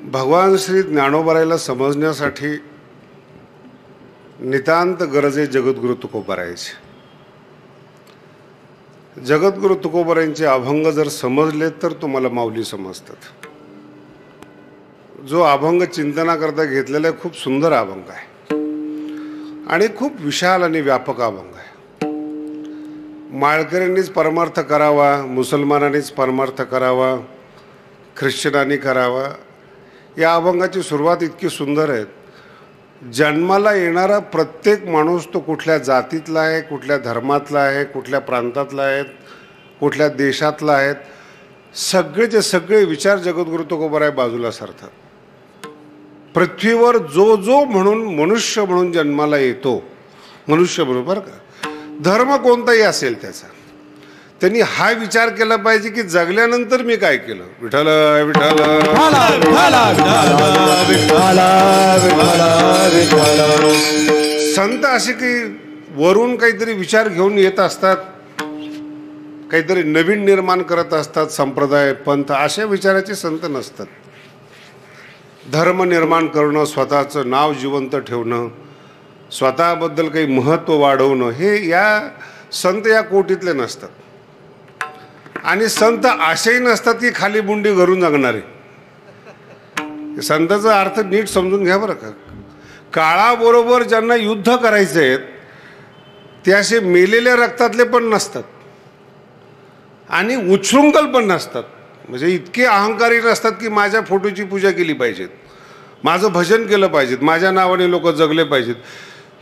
भगवान श्री ज्ञानोबारायला समजण्यासाठी नितांत गरज आहे जगद्गुरु तुकोबारायचे. जगद्गुरु तुकोबारायांचे अभंग जर समजले तर तुम्हाला माऊली समजतात. जो अभंग चिंतनाकरता घेतलेला खूप सुंदर अभंग आहे आणि खूप विशाल आणि व्यापक अभंग आहे. माळकऱ्यांनीच परमार्थ करावा, मुसलमानांनीच परमार्थ करावा, ख्रिश्चनांनी करावा. या अभंगाची सुरुवात इतकी सुंदर आहे. जन्माला येणारा प्रत्येक माणूस तो कुठल्या जातीतला आहे, कुठल्या धर्मातला आहे, कुठल्या प्रांतातला आहे, कुठल्या देशातला आहे, सगळेचे सगळे विचार जगद्गुरु तुकोबाराय बाजूला सरतात. पृथ्वीवर जो जो म्हणून मनुष्य म्हणून जन्माला येतो, मनुष्य बरोबर का, धर्म कोणताही असेल त्याचा, त्यांनी हा विचार केला पाहिजे की जगल्यानंतर मी काय केलं. विठ्ठल विठ्ठल संत असे की वरून काहीतरी विचार घेऊन येत असतात, काहीतरी नवीन निर्माण करत असतात. संप्रदाय पंथ अशा विचाराचे संत नसतात. धर्म निर्माण करणं, स्वतःचं नाव जिवंत ठेवणं, स्वतःबद्दल काही महत्त्व वाढवणं, हे या संत या कोटीतले नसतात. आणि संत असेही नसतात की खाली बुंडी घरून जगणारे. संताचा अर्थ नीट समजून घ्या बरं का. काळाबरोबर ज्यांना युद्ध करायचे आहेत ते असे मेलेल्या रक्तातले पण नसतात आणि उच्छृंखल पण नसतात. म्हणजे इतके अहंकारी नसतात की माझ्या फोटोची पूजा केली पाहिजेत, माझं भजन केलं पाहिजेत, माझ्या नावाने लोक जगले पाहिजेत,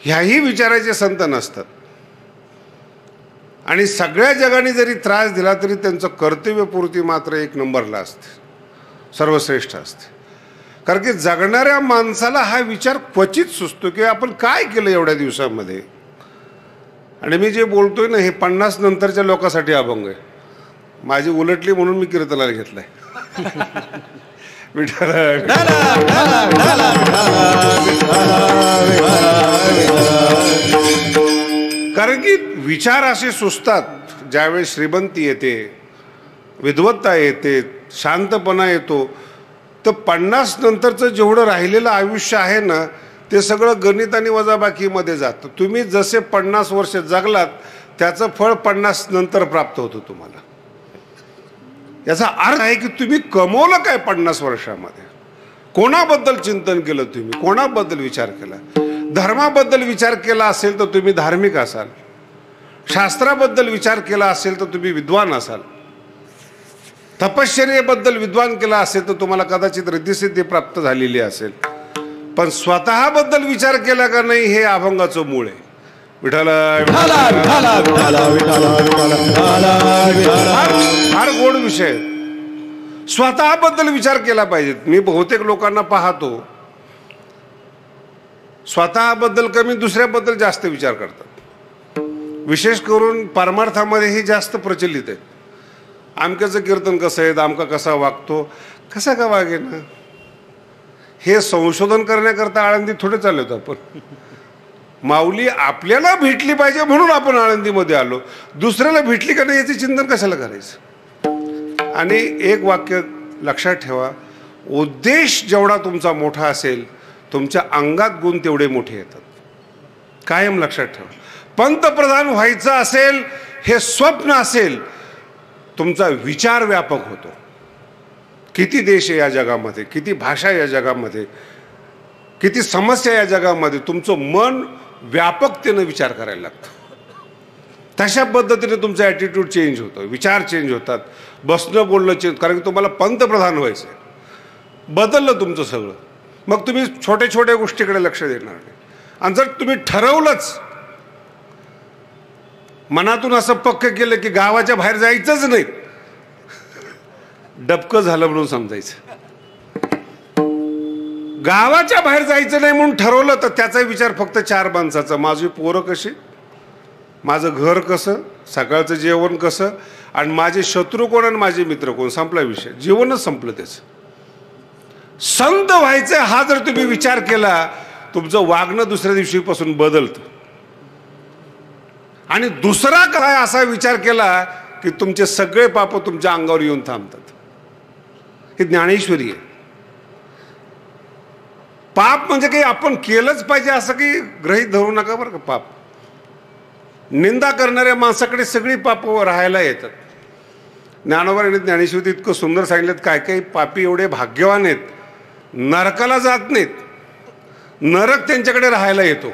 ह्याही विचाराचे संत नसतात. आणि सगळ्या जगाने जरी त्रास दिला तरी त्यांचं कर्तव्यपूर्ती मात्र एक नंबरला असते, सर्वश्रेष्ठ असते. कारण की जगणाऱ्या माणसाला हा विचार क्वचित सुचतो की आपण काय केलं एवढ्या दिवसामध्ये. आणि मी जे बोलतोय ना हे 50 नंतरच्या लोकांसाठी अभंग आहे. माझी उलटली म्हणून मी कीर्तनाला घेतलाय. कारण की विचार असे सुचतात ज्यावेळेस श्रीमंती येते, विद्वत्ता येते, शांतपणा येतो, तर 50 नंतरचं जेवढं राहिलेलं आयुष्य आहे ना ते सगळं गणित आणि वजाबाकीमध्ये जातं. तुम्ही जसे 50 वर्ष जगलात त्याचं फळ 50 नंतर प्राप्त होतं तुम्हाला. याचा अर्थ आहे की तुम्ही कमवलं काय 50 वर्षामध्ये, कोणाबद्दल चिंतन केलं, तुम्ही कोणाबद्दल विचार केला. धर्माबद्दल विचार केला असेल तर तुम्ही धार्मिक असाल, शास्त्राबद्दल विचार केला असेल तर तुम्ही विद्वान असाल, तपश्चर्येबद्दल विद्वान केला असेल तर तुम्हाला कदाचित रिद्धिसिद्धी प्राप्त झालेली असेल. पण स्वतःबद्दल विचार केला का नाही हे अभंगाचं मूळ आहे. विठ्ठल फार गोड विषय. स्वतःबद्दल विचार केला पाहिजे. मी बहुतेक लोकांना पाहतो स्वतःबद्दल कमी दुसऱ्याबद्दल जास्त विचार करतात. विशेष करून परमार्थामध्ये हे जास्त प्रचलित आहे. आमक्याचं कीर्तन कसं आहे, आमका कसा वागतो, कसा का वागे ना, हे संशोधन करण्याकरता आळंदी थोडे चाललो होतो आपण. माऊली आपल्याला भेटली पाहिजे म्हणून आपण आळंदीमध्ये आलो. दुसऱ्याला भेटली का नाही याचे चिंतन कशाला करायचं. आणि एक वाक्य लक्षात ठेवा, उद्देश जेवढा तुमचा मोठा असेल तुमच्या अंगात गुण तेवढे मोठे येतात. कायम लक्षात ठेवा. पंतप्रधान व्हायचं असेल हे स्वप्न असेल, तुमचा विचार व्यापक होतो. किती देश आहे या जगामध्ये, किती भाषा या जगामध्ये, किती समस्या या जगामध्ये, तुमचं मन व्यापकतेनं विचार करायला लागतं. तशा पद्धतीने तुमचं ॲटिट्यूड चेंज होतं, विचार चेंज होतात, बसणं बोलणं चेंज. कारण की तुम्हाला पंतप्रधान व्हायचं आहे. बदललं तुमचं सगळं. मग तुम्ही छोट्या छोट्या गोष्टीकडे लक्ष देणार नाही. आणि जर तुम्ही ठरवलंच, मनातून असं पक्क केलं की गावाच्या बाहेर जायचंच नाही, डबकं झालं म्हणून समजायचं. गावाच्या बाहेर जायचं नाही म्हणून ठरवलं तर त्याचा विचार फक्त 4 माणसाचा. माझी पोरं कशी, माझं घर कसं, सकाळचं जेवण कसं, आणि माझे शत्रू कोण आणि माझे मित्र कोण, संपला विषय. जीवनच संपलं त्याचं. संत व्हायचं हा जर तुम्ही विचार केला, तुमचं वागणं दुसऱ्या दिवशीपासून बदलतं. आणि दुसरा काय असा विचार केला की तुमचे सगळे पाप तुमच्या अंगावर येऊन थांबतात. ही ज्ञानेश्वरी आहे. पाप म्हणजे काही आपण केलंच पाहिजे असं काही गृहीत धरू नका बरं का. पाप निंदा करणाऱ्या माणसाकडे सगळी पाप राहायला येतात. ज्ञानोबाने ज्ञानेश्वरीत इतकं सुंदर सांगितलं, काय काही पापी एवढे भाग्यवान आहेत, नरकाला जात नाहीत, नरक त्यांच्याकडे राहायला येतो.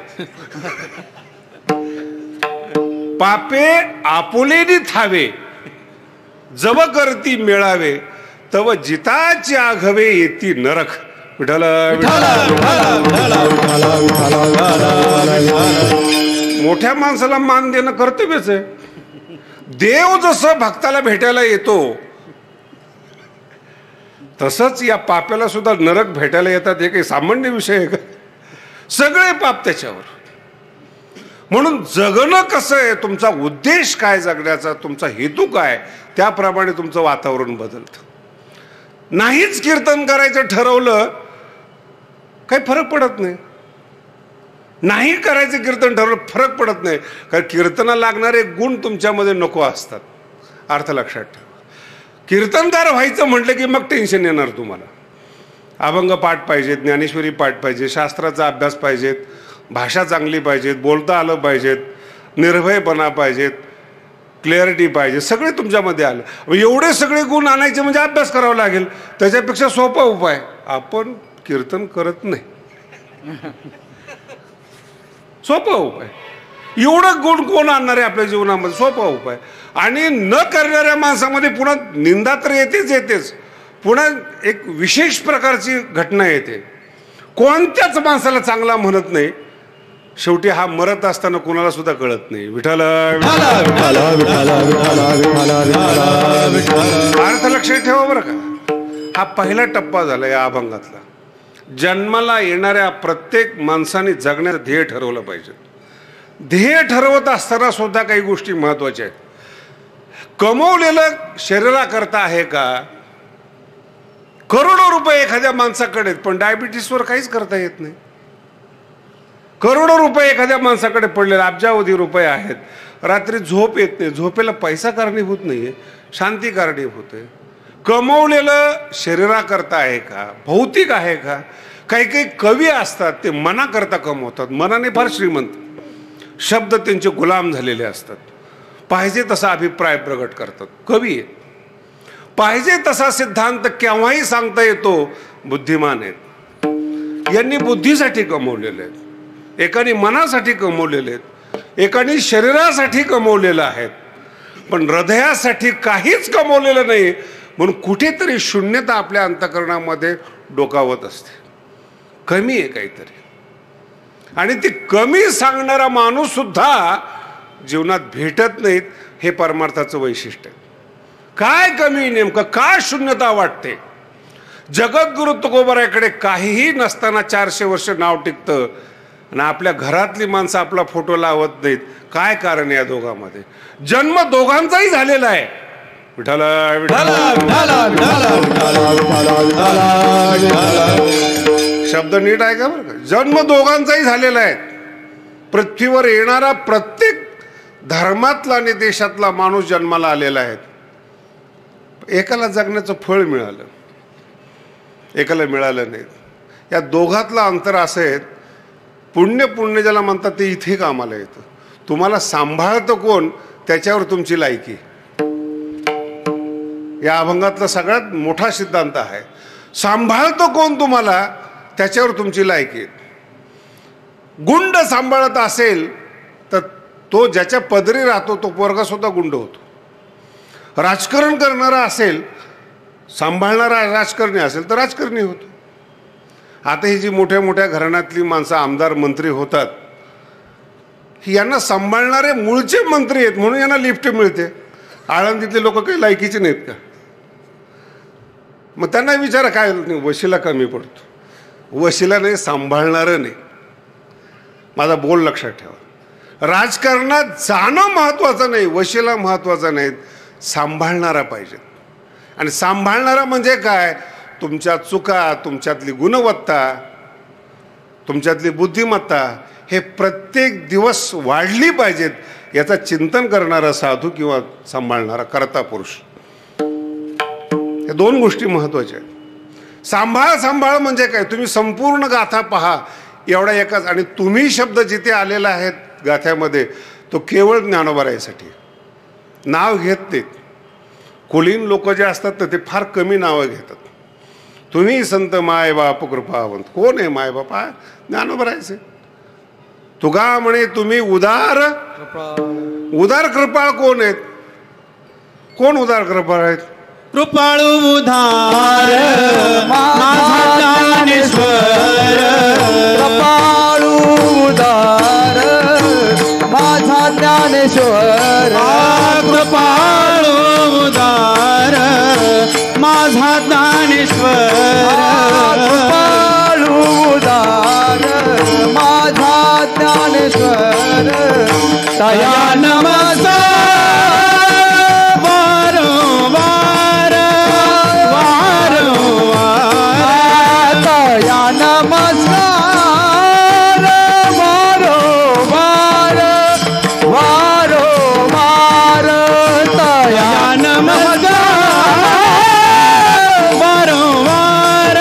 पापे आपुलेनी थावे, जव करती मिळावे, तव जिताची आघवे येती नरक. विठ्ठल मोठ्या माणसाला मान देणं कर्तव्यच आहे. देव जसं भक्ताला भेटायला येतो तसंच या पाप्याला सुद्धा नरक भेटायला येतात. हे काही सामान्य विषय आहे का? सगळे पाप त्याच्यावर. म्हणून जगणं कसं आहे, तुमचा उद्देश काय जगण्याचा, तुमचा हेतू काय, त्याप्रमाणे तुमचं वातावरण बदलतं. नाहीच कीर्तन करायचं ठरवलं काही फरक पडत नाही. नाही करायचं कीर्तन ठरवलं फरक पडत नाही, कारण कीर्तनाला लागणारे गुण तुमच्यामध्ये नको असतात. अर्थ लक्षात ठेवा. कीर्तनकार व्हायचं म्हटलं की मग टेन्शन येणार तुम्हाला. अभंग पाठ पाहिजेत, ज्ञानेश्वरी पाठ पाहिजे, शास्त्राचा अभ्यास पाहिजेत, भाषा चांगली पाहिजेत, बोलता आलं पाहिजेत, निर्भयपणा पाहिजेत, क्लिअरिटी पाहिजे, सगळे तुमच्यामध्ये आलं. एवढे सगळे गुण आणायचे म्हणजे अभ्यास करावा लागेल. त्याच्यापेक्षा सोपा उपाय, आपण कीर्तन करत नाही. सोपा उपाय. एवढं गुण कोण आणणार आहे आपल्या जीवनामध्ये? सोपा उपाय. आणि न करणाऱ्या माणसामध्ये पुन्हा निंदा तर येतेच, पुन्हा एक विशेष प्रकारची घटना येते. कोणत्याच माणसाला चांगला म्हणत नाही. शेवटी हा मरत असताना कोणाला सुद्धा कळत नाही. विठ्ठल अर्थ लक्षात ठेवा बरं का. हा पहिला टप्पा झाला या अभंगातला. जन्माला येणाऱ्या प्रत्येक माणसाने जगण्याचं ध्येय ठरवलं पाहिजे. ध्येय ठरवत असताना सुद्धा काही गोष्टी महत्वाच्या आहेत. कमवलेलं शरीराकरता आहे का? करोडो रुपये एखाद्या माणसाकडे आहेत, पण डायबिटीसवर काहीच करता येत नाही. करोडो रुपये एखाद्या माणसाकडे पडलेले, अब्जावधी रुपये आहेत, रात्री झोप येत नाही. झोपेला पैसा कारणीभूत नाहीये, शांती कारणीभूत आहे. कमवलेलं शरीराकरता आहे का? भौतिक आहे का? काही काही कवी असतात ते मनाकरता कमवतात. मनाने फार श्रीमंत, शब्द त्यांचे गुलाम झालेले असतात. पाहिजे तसा अभिप्राय प्रगट करतात. कवी आहेत, पाहिजे तसा सिद्धांत केव्हाही सांगता येतो. बुद्धिमान आहेत. यांनी बुद्धीसाठी कमवलेले आहेत, एकाने मनासाठी कमवलेले आहेत, एकाने शरीरासाठी कमवलेलं आहेत, पण हृदयासाठी काहीच कमवलेलं नाही. म्हणून कुठेतरी शून्यता आपल्या अंतःकरणामध्ये डोकावत असते. कमी आहे काहीतरी. आणि ती कमी सांगणारा माणूस सुद्धा जीवनात भेटत नाहीत. हे परमार्थाचं वैशिष्ट्य आहे. काय कमी, नेमकं काय शून्यता वाटते? जगद्गुरु तुकोबाराकडे काहीही नसताना 400 वर्ष नाव टिकतं आणि आपल्या घरातली माणसं आपला फोटो लावत नाहीत. काय कारण आहे या दोघांमध्ये? जन्म दोघांचाही झालेला आहे. विठ्ठल शब्द नीट आहे का बरं का? जन्म दोघांचाही झालेला आहे. पृथ्वीवर येणारा प्रत्येक धर्मातला आणि देशातला माणूस जन्माला आलेला आहे. एकाला जगण्याचं फळ मिळालं, एकाला मिळालं नाही. या दोघातलं अंतर असं आहे. पुण्य ज्याला म्हणतात ते इथे कामाला येतं. तुम्हाला सांभाळतं कोण त्याच्यावर तुमची लायकी. या अभंगातला सगळ्यात मोठा सिद्धांत आहे. सांभाळतो कोण तुम्हाला त्याच्यावर तुमची लायकी. गुंड सांभाळत असेल तर तो ज्याच्या पदरी राहतो तो पोरगा सुद्धा गुंड होतो. राजकारण करणारा असेल, सांभाळणारा राजकारणी असेल तर राजकारणी होतो. आता ही जी मोठ्या मोठ्या घराण्यातली माणसं आमदार मंत्री होतात, यांना सांभाळणारे मूळचे मंत्री आहेत म्हणून यांना लिफ्ट मिळते. आळंदीतले लोक काही लायकीचे नाहीत का? मग त्यांना विचारा काय वशिला कमी पडतो? वशिला नाही, सांभाळणारं नाही. माझा बोल लक्षात ठेवा. राजकारणात जाणं महत्वाचं नाही, वशिला महत्वाचा नाही, सांभाळणारा पाहिजे. आणि सांभाळणारा म्हणजे काय? तुमच्या चुका, तुमच्यातली गुणवत्ता, तुमच्यातली बुद्धिमत्ता हे प्रत्येक दिवस वाढली पाहिजेत याचा चिंतन करणारा साधू किंवा सांभाळणारा कर्ता पुरुष. या दोन गोष्टी महत्वाच्या आहेत. सांभाळ सांभाळ म्हणजे काय, तुम्ही संपूर्ण गाथा पहा एवढा एकच. आणि तुम्ही शब्द जिथे आलेला आहेत गाथ्यामध्ये तो केवळ ज्ञानोबारायासाठी. नाव घेत नाहीत. कुलीन लोक जे असतात तर ते फार कमी नावं घेतात. तुम्ही संत माय बाप कृपावंत. कोण आहे माय बाप? ज्ञानोबारायचे. तुगा म्हणे तुम्ही उदार उदार कृपाळ कोण आहेत? कोण उदार कृपाळ आहेत? कृपाळू उधार माझा ज्ञानेश्वर. कृपाळू उदार माझा ज्ञानेश्वर. कृपाळू उदार माझा ज्ञानेश्वर. कृपाळू उदार माझा ज्ञानेश्वर. तया नमस्कार वारंवार वारंवार. तया नमस्कार वारंवार वारंवार. तया नमस्कार वारंवार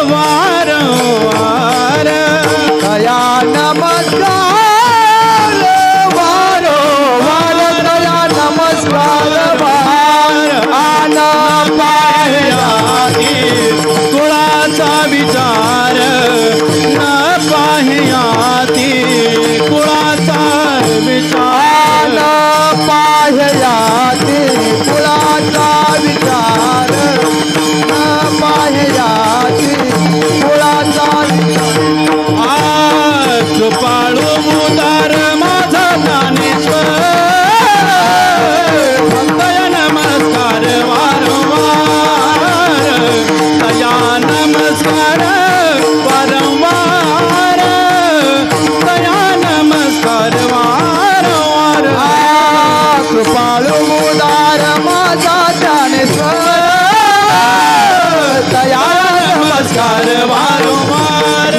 वारंवार. तया नमस्कार वारंवार. तया नमस्कार आन पाह्याती कुळाचा विचार न पाह्याती कुळाचा विचार. न पाह्याती कुळाचा विचार. न पाह्याती कुळाचा विचार. कृपाळू उदार माझा ज्ञानेश्वर. तया नमस्कार वारंवार. तया नमस्कार वारंवार. तया नमस्कार वारंवार. कृपाळू उदार माझा ज्ञानेश्वर. तया नमस्कार वारंवार.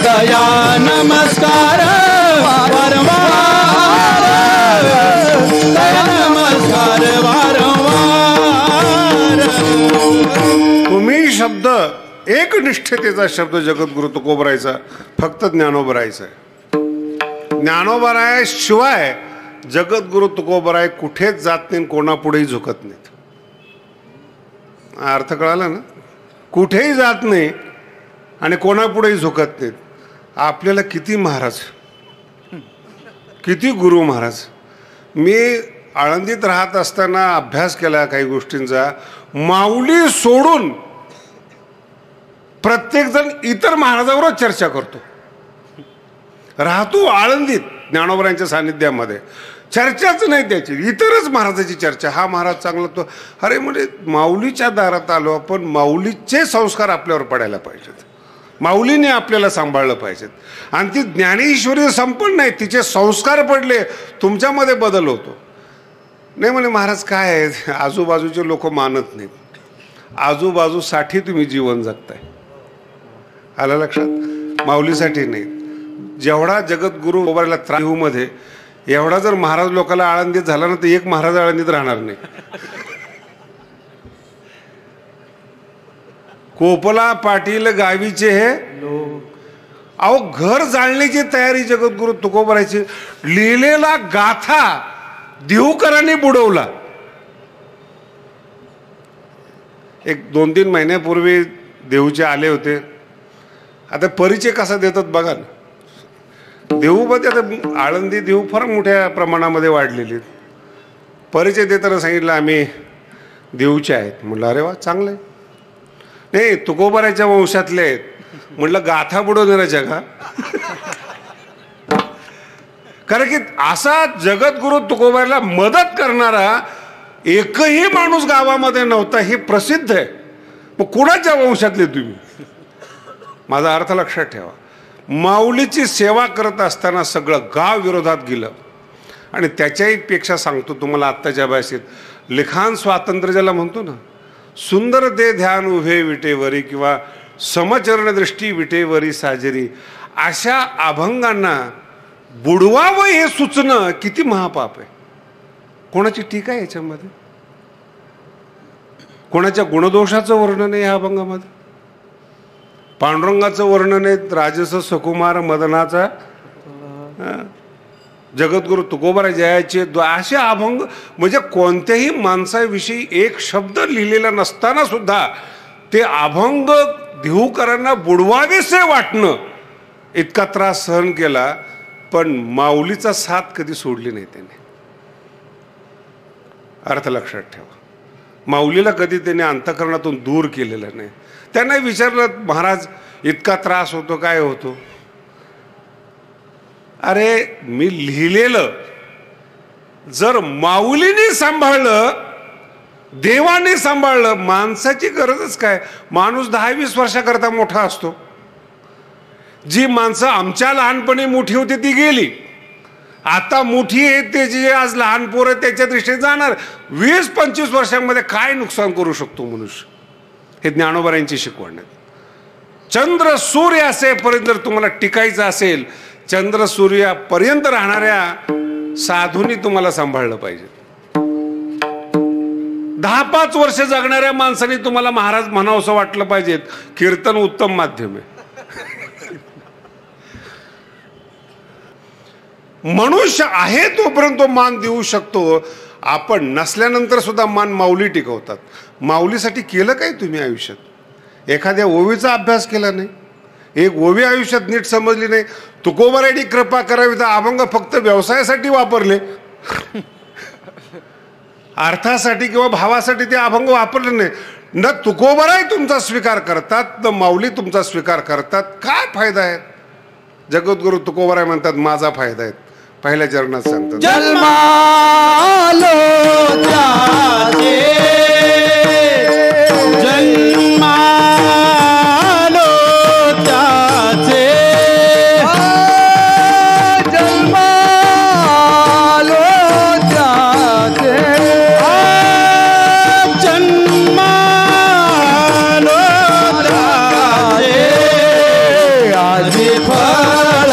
तया नमस्कार वारंवार. तया नमस्कार वारंवार. तुम्ही शब्द एकनिष्ठतेचा शब्द जगद्गुरु तुकोबरायचा फक्त ज्ञानोबरायचा आहे. ज्ञानोबरायाशिवाय जगद्गुरु तुकोबराय कुठेच जात नाही, कोणापुढेही झुकत नाहीत. अर्थ कळाला ना? कुठेही जात नाही आणि कोणापुढेही झुकत नाहीत. आपल्याला किती महाराज, किती गुरु महाराज. मी आळंदीत राहत असताना अभ्यास केला काही गोष्टींचा. माऊली सोडून प्रत्येकजण इतर महाराजावरच चर्चा करतो. राहतो आळंदीत ज्ञानोबरायांच्या सान्निध्यामध्ये, चर्चाच नाही त्याची, इतरच महाराजाची चर्चा. हा महाराज चांगला तो. अरे म्हणजे माऊलीच्या दारात आलो आपण, माऊलीचे संस्कार आपल्यावर पडायला पाहिजेत, माऊलीने आपल्याला सांभाळलं पाहिजेत. आणि ती ज्ञानेश्वरी संपन्न नाही, तिचे संस्कार पडले, तुमच्यामध्ये बदल होतो. नाही म्हणे महाराज काय आहे, आजूबाजूचे लोक मानत नाहीत. आजूबाजूसाठी तुम्ही जीवन जगताय. आलं लक्षात? माऊलीसाठी नाही. जेवढा जगद्गुरु उभारला त्रायूमध्ये, एवढा जर महाराज लोकांना आळंदीत झाला ना तर एक महाराज आळंदीत राहणार नाही. कोपला पाटील गावीचे हे अहो घर जाळण्याची तयारी जगद्गुरु तुकोबरायची. लिहिलेला गाथा देहूकरांनी बुडवला. एक 2-3 महिन्यापूर्वी देहूचे आले होते. आता परिचय कसा देतात बघा ना. देहूमध्ये आता आळंदी देहू फार मोठ्या प्रमाणामध्ये वाढलेली. परिचय देताना सांगितलं आम्ही देहूचे आहेत. म्हटलं अरे वा चांगलं आहे. नाही तुकोबरायच्या वंशातले आहेत. म्हटलं गाथा बुडवणाऱ्याच्या का? कारण की असा जगद्गुरु तुकोबारायला मदत करणारा एकही माणूस गावामध्ये नव्हता, हे प्रसिद्ध आहे. मग कुणाच्या वंशातले तुम्ही? माझा अर्थ लक्षात ठेवा. माऊलीची सेवा करत असताना सगळं गाव विरोधात गेलं. आणि त्याच्याही पेक्षा सांगतो तुम्हाला आत्ताच्या भाषेत, लिखाण स्वातंत्र्य ज्याला म्हणतो ना, सुंदर दे ध्यान उभे विटेवरी किंवा समचरण दृष्टी विटेवरी साजरी, अशा अभंगांना बुडवावं हे सुचणं किती महापाप आहे. कोणाची टीका आहे याच्यामध्ये? कोणाच्या गुणदोषाचं वर्णन आहे ह्या अभंगामध्ये? पांडुरंगाचं वर्णन आहे, राजस सकुमार मदनाचा, जगद्गुरु तुकोबाराय जयाचे असे अभंग. म्हणजे कोणत्याही माणसाविषयी एक शब्द लिहिलेला नसताना सुद्धा ते अभंग देहूकरांना बुडवावेसे वाटणं इतका त्रास सहन केला, पण माऊलीचा साथ कधी सोडली नाही त्याने. अर्थ लक्षात ठेवा. माऊलीला कधी त्याने अंतःकरणातून दूर केलेलं नाही. त्यांना विचारलं, महाराज इतका त्रास होतो, काय होतो? अरे मी लिहिलेलं जर माऊलीने सांभाळलं, देवाने सांभाळलं, माणसाची गरजच काय? माणूस 10-20 वर्षाकरता मोठा असतो. जी माणसं आमच्या लहानपणी मोठी होती ती गेली, आता मोठी आहे ते जे आज लहान पोरं त्याच्या दृष्टीने जाणार. 20-25 वर्षांमध्ये काय नुकसान करू शकतो मनुष्य? हे ज्ञानोबारांची शिकवण आहे. चंद्र सूर्य असेपर्यंत जर तुम्हाला टिकायचं असेल, चंद्र सूर्यापर्यंत राहणाऱ्या साधूंनी तुम्हाला सांभाळलं पाहिजे. 10-5 वर्ष जगणाऱ्या माणसांनी तुम्हाला महाराज म्हणावंसं वाटलं पाहिजे. कीर्तन उत्तम माध्यम आहे. मनुष्य आहे तोपर्यंत तो मान देऊ शकतो. आपण नसल्यानंतर सुद्धा मान माऊली टिकवतात. माऊलीसाठी केलं काय तुम्ही आयुष्यात? एखाद्या ओवीचा अभ्यास केला नाही, एक ओवी आयुष्यात नीट समजली नाही. तुकोबारायांनी कृपा करावी तर अभंग फक्त व्यवसायासाठी वापरले, अर्थासाठी किंवा भावासाठी ते अभंग वापरले नाही. न तुकोबाराय तुमचा स्वीकार करतात, न माऊली तुमचा स्वीकार करतात. काय फायदा आहे? जगद्गुरु तुकोबाराय म्हणतात माझा फायदा आहे. पहिल्या चरणात सांगतात, जन्मालो त्याचे, जन्मालो त्याचे, जन्मालो त्याचे, जन्मालो त्याचे, आजी फळ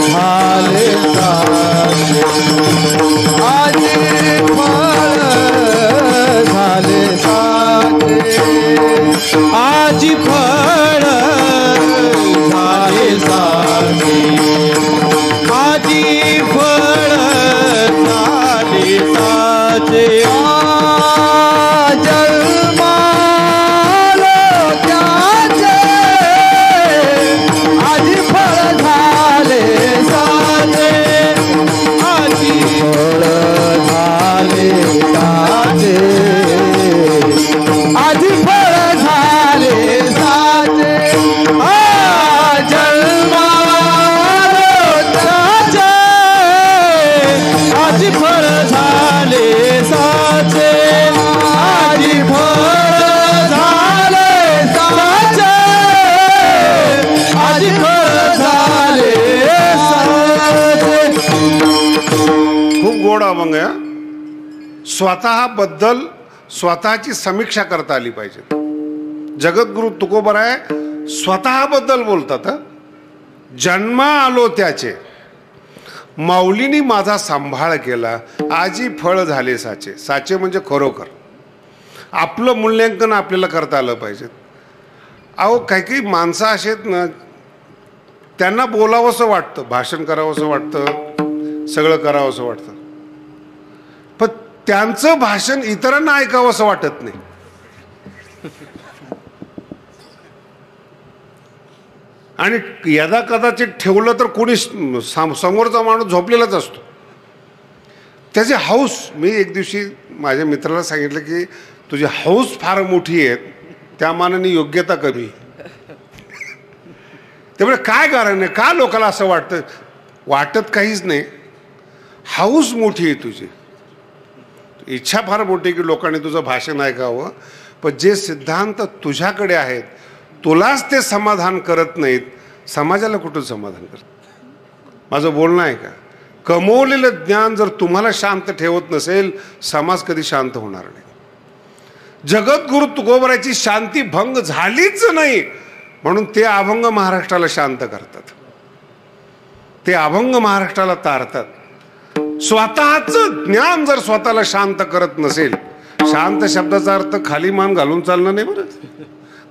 झाले साचे, आजी फळ झाले साचे, आजी फळ झाले साचे, आजी फळ झाले साचे, जन्मालो त्याचे, आजी फळ झाले साचे, आजी फळ झाले साचे, आजी फळ झाले साचे, जन्मालो त्याचे, आजी फळ झाले साचे, आजी फळ झाले साचे, आजी फळ झाले साचे. खूप गोड अभंग आहे. स्वतः बद्दल स्वतःची समीक्षा करता आली पाहिजे. जगद्गुरु तुकोबाराय स्वतःबद्दल बोलतात. जन्मा आलो त्याचे, माऊलीनी माझा सांभाळ केला, आजी फळ झाले साचे. साचे म्हणजे खरोखर आपलं मूल्यांकन आपल्याला करता आलं पाहिजे. अहो काही काही माणसं अशी आहेत ना, त्यांना बोलावंसं वाटतं, भाषण करावंसं वाटतं, सगळं करावंसं वाटतं, पण त्यांचं भाषण इतरांना ऐकावंसं वाटत नाही. आणि यदा कदाचित ठेवलं तर कोणी समोरचा माणूस झोपलेलाच असतो. त्याचे हौस, मी एक दिवशी माझ्या मित्राला सांगितलं की तुझी हौस फार मोठी आहे, त्या मानाने योग्यता कमी. त्यामुळे काय कारण आहे, का लोकांना असं वाटतं? वाटत काहीच नाही, हौस मोठी आहे तुझी, इच्छा फार मोठी की लोकांनी तुझं भाषण ऐकावं. पण जे सिद्धांत तुझ्याकडे आहेत तुलाच ते समाधान करत नाहीत, समाजाला कुठं समाधान करत? माझं बोलणं आहे का? कमवलेलं ज्ञान जर तुम्हाला शांत ठेवत नसेल, समाज कधी शांत होणार नाही. जगद्गुरु तुकोबारायची शांती भंग झालीच नाही, म्हणून ते अभंग महाराष्ट्राला शांत करतात, ते अभंग महाराष्ट्राला तारतात. स्वतःचं ज्ञान जर स्वतःला शांत करत नसेल शांत शब्दाचा अर्थ खाली मान घालून चालणं नाही बरं,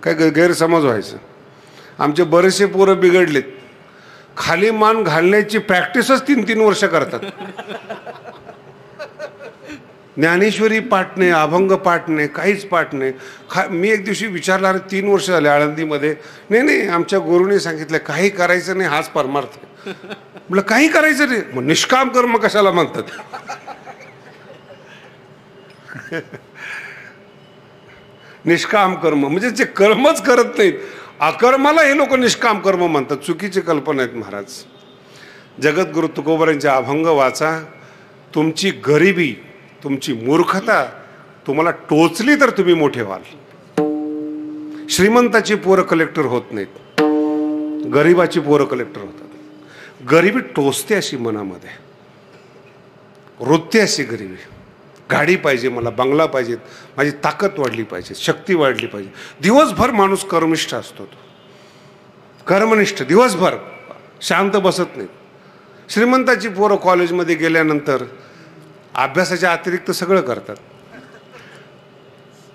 काय गैरसमज व्हायचं. आमचे बरेचसे पोरं बिघडलेत, खाली मान घालण्याची प्रॅक्टिसच 3-3 वर्ष करतात. ज्ञानेश्वरी पाठ नाही, अभंग पाठ नाही, काहीच पाठ नाही. मी एक दिवशी विचारला, अरे 3 वर्ष झाले आळंदीमध्ये. नाही आमच्या गुरुने सांगितलं काही करायचं नाही, हाच परमार्थ. म्हटलं काही करायचं नाही, मग निष्काम कर्म कशाला म्हणतात? निष्काम कर्म म्हणजे जे कर्मच करत नाहीत, अकर्माला हे लोक निष्काम कर्म म्हणतात. चुकीची कल्पना आहेत महाराज. जगद्गुरु तुकोबारांचे अभंग वाचा. तुमची गरिबी, तुमची मूर्खता तुम्हाला टोचली तर तुम्ही मोठे व्हाल. श्रीमंताची पोरं कलेक्टर होत नाहीत, गरिबाची पोरं कलेक्टर होतात. गरिबी टोचते अशी मनामध्ये, वृत्ती अशी गरिबी. गाडी पाहिजे मला, बंगला पाहिजेत, माझी ताकद वाढली पाहिजे, शक्ती वाढली पाहिजे. दिवसभर माणूस कर्मनिष्ठ असतो, तो कर्मनिष्ठ, दिवसभर शांत बसत नाही. श्रीमंताची पोरं कॉलेजमध्ये गेल्यानंतर अभ्यासाच्या अतिरिक्त सगळं करतात.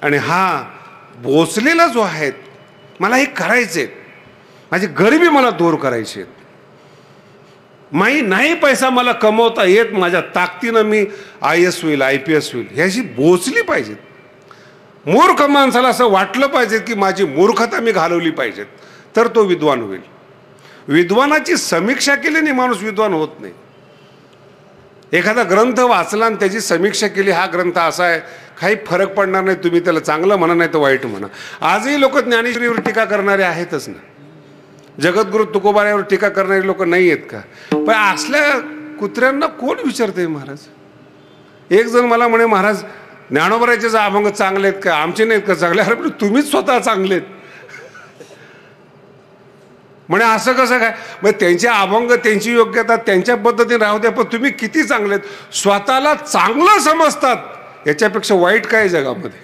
आणि हा बोचलेला जो आहे, मला हे करायचे, माझी गरिबी मला दूर करायची, नाही पैसा मला कमवता येत, माझ्या ताकदीनं मी IAS होईल, IPS होईल, ह्याची बोचली पाहिजेत. मूर्ख माणसाला असं वाटलं पाहिजे की माझी मूर्खता मी घालवली पाहिजेत, तर तो विद्वान होईल. विद्वानाची समीक्षा केल्याने माणूस विद्वान होत नाही. एखादा ग्रंथ वाचला आणि त्याची समीक्षा केली, हा ग्रंथ असा आहे, काही फरक पडणार नाही, तुम्ही त्याला चांगलं म्हणा नाही तर वाईट म्हणा. आजही लोक ज्ञानेश्वरीवर टीका करणारे आहेतच ना. जगद्गुरु तुकोबारावर टीका करणारे लोक नाही आहेत का? पण असल्या कुत्र्यांना कोण विचारते महाराज? एक जण मला म्हणे, महाराज ज्ञानोबाराचे जे अभंग चांगले आहेत का, आमचे नाहीत का चांगले? अरे तुम्हीच स्वतः चांगले आहेत म्हणे. असं कसं काय? मग त्यांचे अभंग, त्यांची योग्यता त्यांच्या पद्धतीने राहू द्या, पण तुम्ही किती चांगले आहेत, स्वतःला चांगलं समजतात, याच्यापेक्षा वाईट काय जगामध्ये?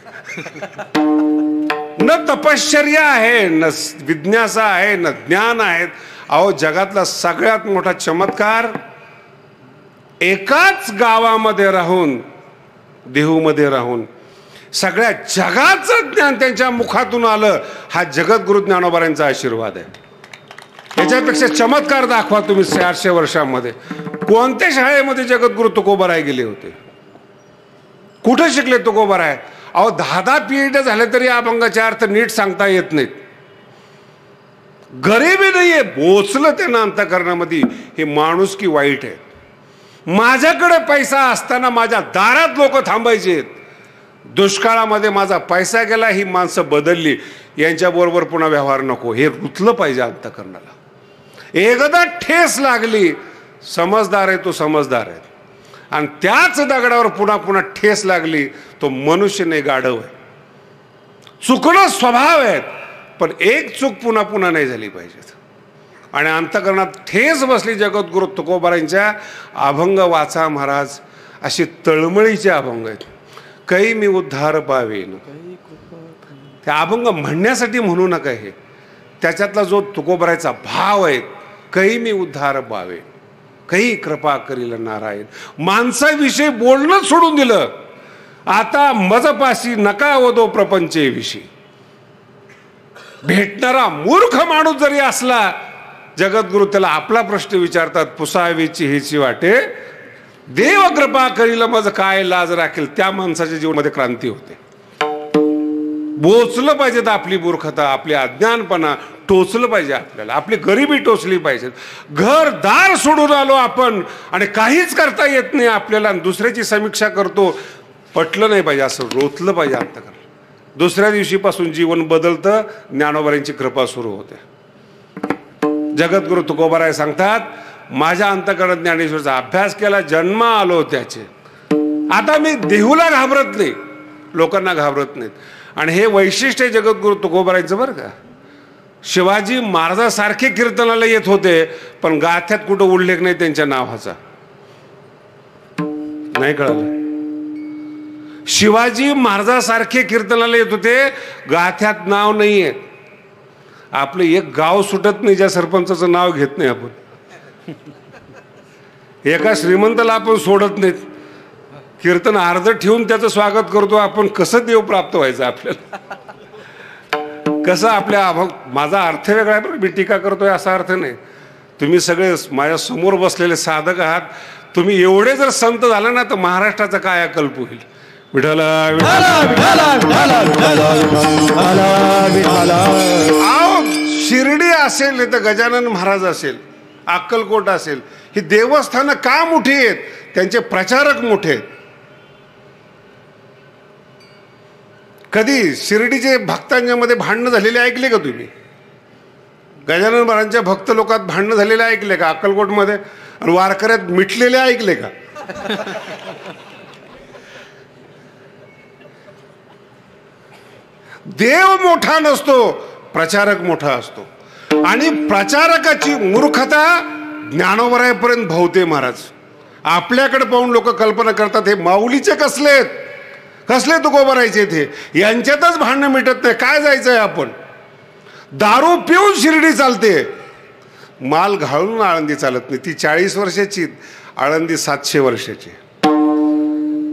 न तपश्चर्या आहे, न विज्ञासा आहे, न ज्ञान आहेत. अहो जगातला सगळ्यात मोठा चमत्कार, एकाच गावामध्ये राहून, देहूमध्ये राहून सगळ्या जगाचं ज्ञान त्यांच्या मुखातून आलं, हा जगद्गुरु ज्ञानोबारांचा आशीर्वाद आहे. याच्यापेक्षा चमत्कार दाखवा तुम्ही 400 वर्षांमध्ये. कोणत्या शाळेमध्ये जगद्गुरु तुकोबाराय गेले होते? कुठे शिकले तुकोबाराय? अहो 10 PhD झाले तरी अभंगाचे अर्थ नीट सांगता येत नाहीत. गरिबी नाहीये, बोचलं त्यांना अंतःकरणामध्ये, हे माणूस की वाईट आहे. माझ्याकडे पैसा असताना माझ्या दारात लोक थांबायचे, दुष्काळामध्ये माझा पैसा गेला, ही माणसं बदलली, यांच्याबरोबर पुन्हा व्यवहार नको, हे रुतलं पाहिजे अंतःकरणाला. एकदा ठेस लागली, समजदार आहे तो समजदार आहे, आणि त्याच दगडावर पुन्हा पुन्हा ठेस लागली, तो मनुष्य नाही, गाढव आहे. चुकणं स्वभाव आहे, पण एक चूक पुन्हा पुन्हा नाही झाली पाहिजे. आणि अंतःकरणात ठेस बसली जगद्गुरु तुकोबारांच्या. अभंग वाचा महाराज, असे तळमळीचे अभंग आहेत. काही मी उद्धार पावेन, ते अभंग म्हणण्यासाठी म्हणू नका, हे त्याच्यातला जो तुकोबारायचा भाव आहे, काही मी उद्धार पावेन, काही कृपा करील नारायण. माणसाविषयी बोलणं सोडून दिलं, आता मजपाशी नका वदो प्रपंचेविषयी. भेटणारा मूर्ख माणूस जरी असला, जगद्गुरु त्याला आपला प्रश्न विचारतात, पुसावेची हेची वाटे, देव कृपा करील मज काय लाज राखेल. त्या माणसाच्या जीवनामध्ये क्रांती होते. बोचलं पाहिजे आपली मूर्खता, आपली अज्ञानपणा टोचलं पाहिजे आपल्याला, आपली गरिबी टोचली पाहिजे. घरदार सोडून आलो आपण आणि काहीच करता येत नाही आपल्याला, दुसऱ्याची समीक्षा करतो, पटलं नाही पाहिजे, असं रोतलं पाहिजे अंतःकरण. दुसऱ्या दिवशीपासून जीवन बदलतं, ज्ञानोबारांची कृपा सुरू होते. जगद्गुरु तुकोबाराय सांगतात, माझ्या अंतःकरणात ज्ञानेश्वरचा अभ्यास केला, जन्म आलो त्याचे, आता मी देहूला घाबरत नाही, लोकांना घाबरत नाहीत. आणि हे वैशिष्ट्य जगद्गुरु तुकोबारायचं बरं का. शिवाजी महाराजासारखे कीर्तनाला येत होते, पण गाथ्यात कुठं उल्लेख नाही त्यांच्या नावाचा. नाही कळलं? शिवाजी महाराजासारखे कीर्तनाला येत होते, गाथ्यात नाव नाहीये. आपलं एक गाव सुटत नाही ज्या सरपंचाचं नाव घेत नाही आपण. एका श्रीमंताला आपण सोडत नाहीत, कीर्तन अर्ध ठेवून त्याचं स्वागत करतो आपण. कसं देव प्राप्त व्हायचं आपल्याला? कसं आपल्या माझा अर्थ वेगळा आहे, बरं मी टीका करतोय असा अर्थ नाही. तुम्ही सगळे माझ्या समोर बसलेले साधक आहात. तुम्ही एवढे जर संत झाला ना तर महाराष्ट्राचा काय कल्प होईल. विठ्ठल आओ, शिर्डी असेल नाही तर गजानन महाराज असेल, अक्कलकोट असेल, ही देवस्थानं का मोठी आहेत? त्यांचे प्रचारक मोठे आहेत. कधी शिर्डीचे भक्तांच्या मध्ये भांडणं झालेले ऐकले का तुम्ही? गजानन महाराजांच्या भक्त लोकात भांडणं झालेले ऐकले का? अक्कलकोटमध्ये आणि वारकऱ्यात मिटलेले ऐकले का? देव मोठा नसतो, प्रचारक मोठा असतो. आणि प्रचारकाची मूर्खता ज्ञानोबरायपर्यंत भवते महाराज. आपल्याकडे पाहून लोक कल्पना करतात हे माऊलीचे कसले तुकोबरायचे ते, यांच्यातच भांडणं मिटत नाही. काय जायचंय आपण? दारू पिऊन शिर्डी चालते, माल घालून आळंदी चालत नाही. ती 40 वर्षाची, आळंदी 700 वर्षाची.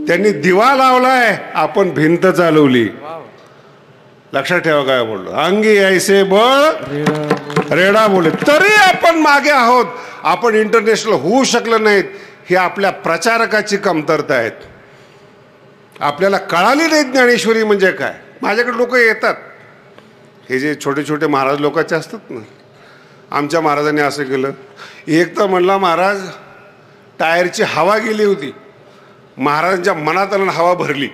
त्यांनी दिवा लावलाय, आपण भिंत चालवली. लक्षात ठेवा काय बोललो. अंगी ऐसे बळ रेडा बोले, तरी आपण मागे आहोत. आपण इंटरनॅशनल होऊ शकलो नाहीत. ही आपल्या प्रचारकाची कमतरता आहेत. आपल्याला कळाली नाही ज्ञानेश्वरी म्हणजे काय. माझ्याकडे लोक येतात, हे जे छोटे छोटे महाराज लोकांचे असतात ना, आमच्या महाराजांनी असं केलं. एक तर म्हणला महाराज टायरची हवा गेली होती, महाराजांच्या मनात आलं हवा भरली.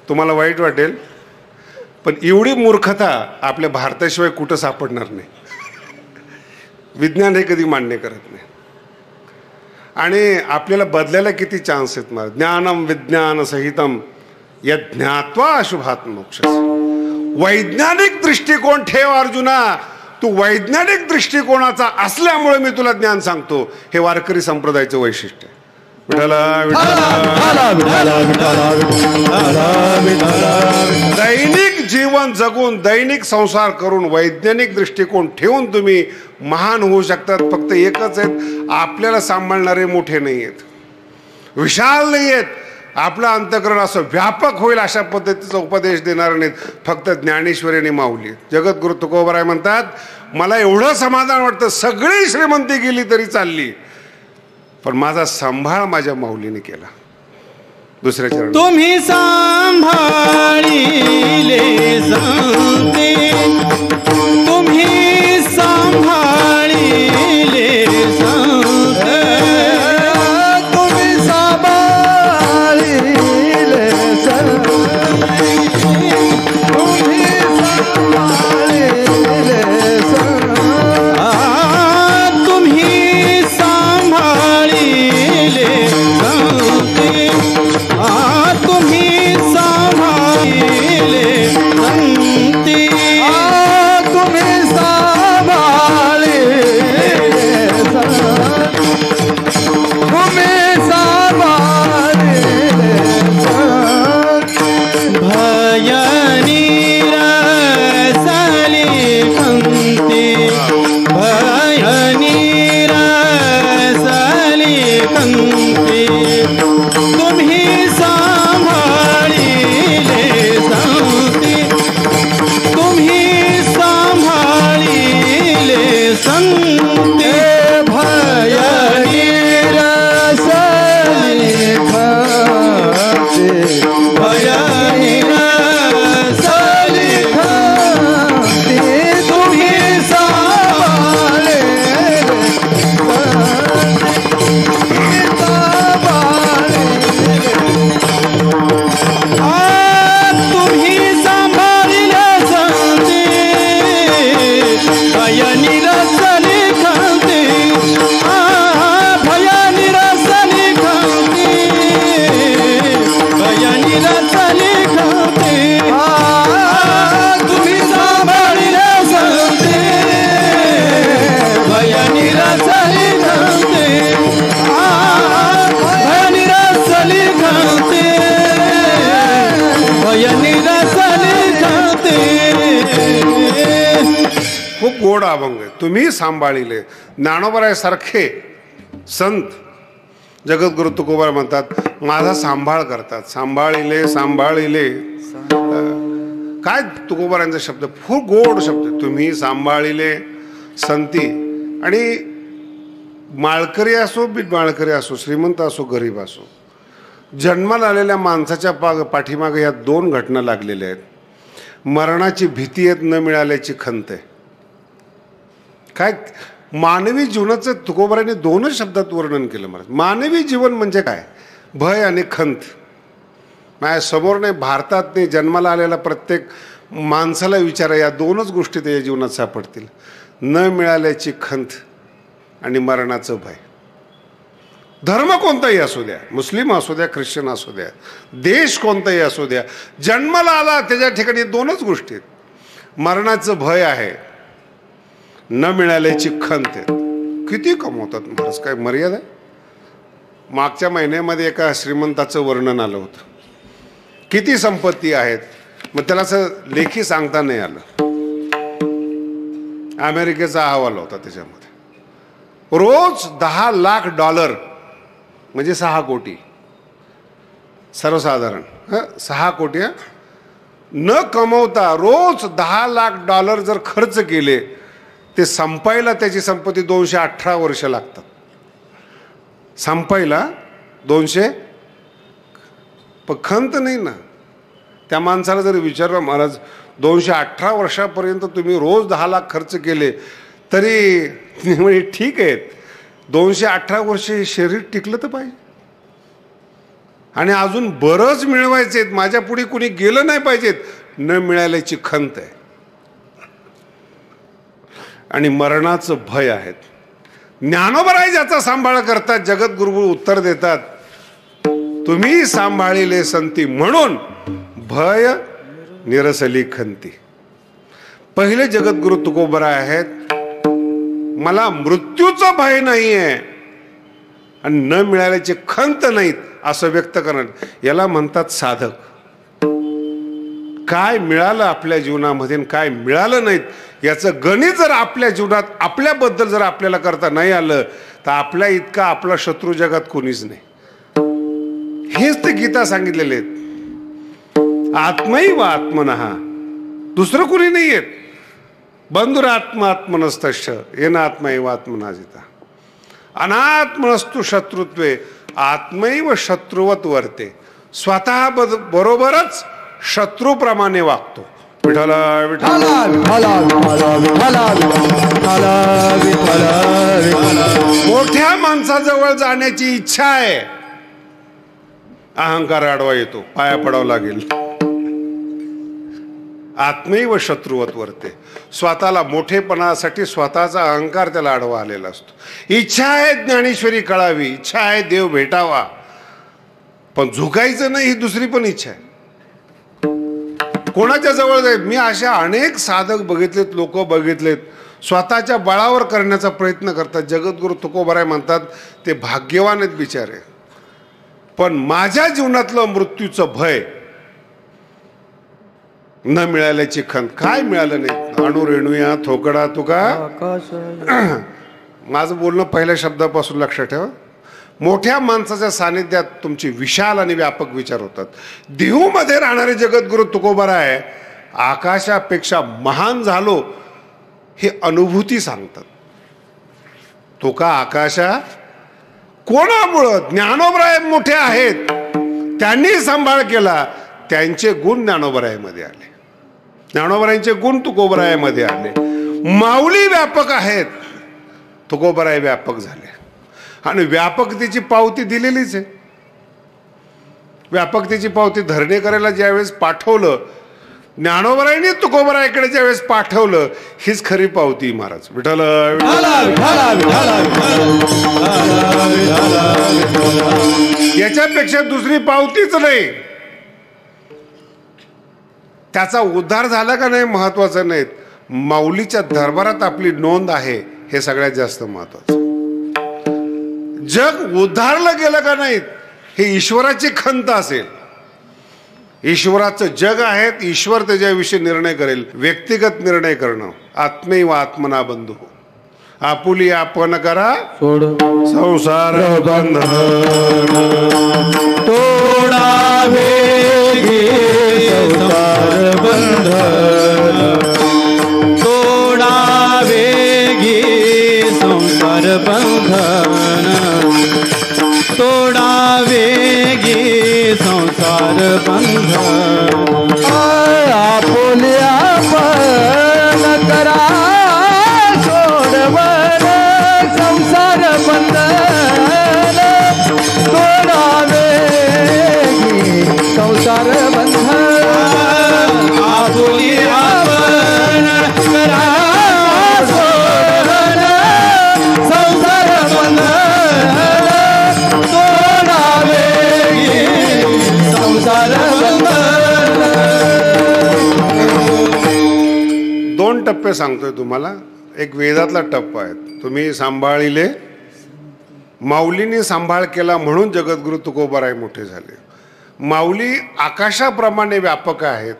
तुम्हाला वाईट वाटेल पण एवढी मूर्खता आपल्या भारताशिवाय कुठं सापडणार नाही. विज्ञान हे कधी मान्य करत नाही. आणि आपल्याला बदलायला किती चान्स आहेत मला. ज्ञानम विज्ञान सहितम यत् ज्ञात्वा अशुभात मोक्ष. वैज्ञानिक दृष्टिकोन ठेव अर्जुना. तू वैज्ञानिक दृष्टिकोनाचा असल्यामुळे मी तुला ज्ञान सांगतो. हे वारकरी संप्रदायाचं वैशिष्ट्य आहे. दैनिक जीवन जगून, दैनिक संसार करून, वैज्ञानिक दृष्टिकोन ठेवून तुम्ही महान होऊ शकतात. फक्त एकच आहेत, आपल्याला सांभाळणारे मोठे नाही आहेत, विशाल नाही आहेत. आपलं अंतःकरण असं व्यापक होईल अशा पद्धतीचा उपदेश देणार नाहीत. फक्त ज्ञानेश्वरी आणि माऊली. जगद्गुरु तुकोबराय म्हणतात, मला एवढं समाधान वाटतं सगळी श्रीमंती गेली तरी चालली, पण माझा सांभाळ माझ्या माऊलीने केला. दुसऱ्या चरण. तुम्ही सांभाळिले सांगते, तुम्ही सांभाळिले सांगते, तुम्ही सांभाळिले सांगते, तुम्ही सांभाळिले सांगते, तुम्ही सांभाळिले सांगते, तुम्ही सांभाळिले सांगते, तुम्ही सांभाळिले सांगते, तुम्ही सांभाळिले सांगते, भय निरसली कंते, भय निरसली कंते, तुम्ही सांभाळिले सांगते, तुम्ही सांभाळिले सांगते, भय निरसली कंते, भय निरसली कंते, तुम्ही सांभाळिले तुम्ही सांभाळिले सांगते, भय निरसली खांते, भय निरसली खांते, भय निरसली गोड अभंग आहे. तुम्ही सांभाळिले. ज्ञानोबरायासारखे संत जगद्गुरु तुकोबा म्हणतात माझा सांभाळ करतात. सांभाळिले सांभाळिले काय तुकोबारायांचा शब्द खूप गोड शब्द. तुम्ही सांभाळिले संती. आणि माळकरी असो बिन माळकरी असो, श्रीमंत असो गरीब असो, जन्माला आलेल्या माणसाच्या पाठीमागे या दोन घटना लागलेल्या आहेत. मरणाची भीती येत न मिळाल्याची खंत आहे. काय मानवी जीवनाचं तुकोबारांनी दोनच शब्दात वर्णन केलं. मला मानवी जीवन म्हणजे काय, भय आणि खंत. माझ्या समोर नाही, भारतात नाही, जन्माला आलेला प्रत्येक माणसाला विचारा, या दोनच गोष्टी त्याच्या जीवनात सापडतील. न मिळाल्याची खंत आणि मरणाचं भय. धर्म कोणताही असू द्या, मुस्लिम असू द्या, ख्रिश्चन असू द्या, देश कोणताही असू द्या, जन्माला आला त्याच्या ठिकाणी दोनच गोष्टी आहेत. मरणाचं भय आहे, न मिळाल्याची खंत आहे. किती कमवतात महाराज, काय मर्यादा आहे. मागच्या महिन्यामध्ये एका श्रीमंताचं वर्णन आलं होतं. किती संपत्ती आहेत, मग त्याला असं लेखी सांगता नाही आलं. अमेरिकेचा अहवाल होता त्याच्यामध्ये. रोज $10,00,000 म्हणजे 6 कोटी सर्वसाधारण. 6 कोटी न कमवता रोज $10,00,000 जर खर्च केले, ते संपायला त्याची संपत्ती 218 वर्ष लागतात. संपायला 200. पण खंत नाही ना. त्या माणसाला जर विचारलं महाराज 218 वर्षापर्यंत तुम्ही रोज 10 लाख खर्च केले तरी म्हणजे ठीक आहे, 218 वर्ष हे शरीर टिकलं तर पाहिजे. आणि अजून बरंच मिळवायचे, माझ्या पुढे कुणी गेलं नाही पाहिजेत. न मिळाल्याची खंत आहे आणि मरणाचं भय आहेत. ज्ञानोबराय ज्याचा सांभाळ करतात, जगद्गुरु उत्तर देतात तुम्ही सांभाळिले संती म्हणून भय निरसली खंती. पहिले जगद्गुरु तुकोबराय आहेत, मला मृत्यूचं भय नाहीये आणि न मिळाल्याची खंत नाहीत असं व्यक्त करणं, याला म्हणतात साधक. काय मिळालं आपल्या जीवनामध्ये काय मिळालं नाहीत याचं गणित जर आपल्या जीवनात आपल्याबद्दल जर आपल्याला करता नाही आलं तर आपल्या इतका आपला शत्रू जगात कोणीच नाही. हेच ते गीता सांगितलेले आहेत. आत्मैव आत्मनः, दुसरं कोणी नाही आहेत. बंधुरात्मा आत्मनस्तश्च येन आत्मैव आत्मनाजिता अनात्मनस्तु शत्रुत्वे आत्मैव शत्रुवत वर्ते. स्वतः बरोबरच शत्रूप्रमाणे वागतो. विठ्ठल विठ्ठल मोठ्या माणसाजवळ जाण्याची इच्छा आहे, अहंकार आडवा येतो, पाया पडावं लागेल. आत्मैव शत्रुवत वर्ते. स्वतःला मोठेपणासाठी स्वतःचा अहंकार त्याला आडवा आलेला असतो. इच्छा आहे ज्ञानेश्वरी कळावी, इच्छा आहे देव भेटावा, पण झुकायचं नाही ही दुसरी पण इच्छा आहे. कोणाच्या जवळ जाईल. मी अशा अनेक साधक बघितलेत, लोक बघितलेत, स्वतःच्या बळावर करण्याचा प्रयत्न करतात. जगद्गुरु तुकोबाराय म्हणतात ते भाग्यवान आहेत बिचारे. पण माझ्या जीवनातलं मृत्यूचं भय, न मिळाल्याची खंत. काय मिळालं नाही. अणु रेणूया थोकडा तुका. माझं बोलणं पहिल्या शब्दापासून लक्षात ठेवा. मोठ्या माणसाच्या सानिध्यात तुमचे विशाल आणि व्यापक विचार होतात. देहूमध्ये राहणारे जगद्गुरु तुकोबाराय आकाशापेक्षा महान झालो ही अनुभूती सांगतात. तुका आकाशा कोणामुळं? ज्ञानोबराय मोठे आहेत, त्यांनी सांभाळ केला, त्यांचे गुण ज्ञानोबरायमध्ये आले, ज्ञानोबरायांचे गुण तुकोबरायमध्ये आले. माऊली व्यापक आहेत, तुकोबराय व्यापक झाले आणि व्यापकतेची पावती दिलेलीच आहे. व्यापकतेची पावती धरणेकराला ज्यावेळेस पाठवलं, ज्ञानोबरायांनी तुकोबरायकडे ज्यावेळेस पाठवलं, हीच खरी पावती महाराज. विठ्ठल याच्यापेक्षा दुसरी पावतीच नाही. त्याचा उद्धार झाला का नाही महत्वाचं नाही, माऊलीच्या दरबारात आपली नोंद आहे हे सगळ्यात जास्त महत्वाचं. जग उद्धारलं गेलं का नाही हे ईश्वराची खंत असेल. ईश्वराचं जग आहे, ईश्वर त्याच्याविषयी निर्णय करेल. व्यक्तिगत निर्णय करणं. आत्मैव आत्मना बंधू. आपुली आपण करा सोड संसार बंधन. तोडावे संसार बंधन, तोडावे गे संसार बंधन, तोडावे गे संसार बंधन. आपुले आपण करा सोडवन संसार बंधन, तोडावे संसार बंधन. आपुली आपण करा सोडवन संसार बंधन, तोडावे संसार बंधन. दोन टप्पे सांगतोय तुम्हाला. एक वेदातला टप्पा आहे, तुम्ही सांभाळिले. माऊलीने सांभाळ केला म्हणून जगद्गुरु तुकोबाराय मोठे झाले. माऊली आकाशाप्रमाणे व्यापक आहेत,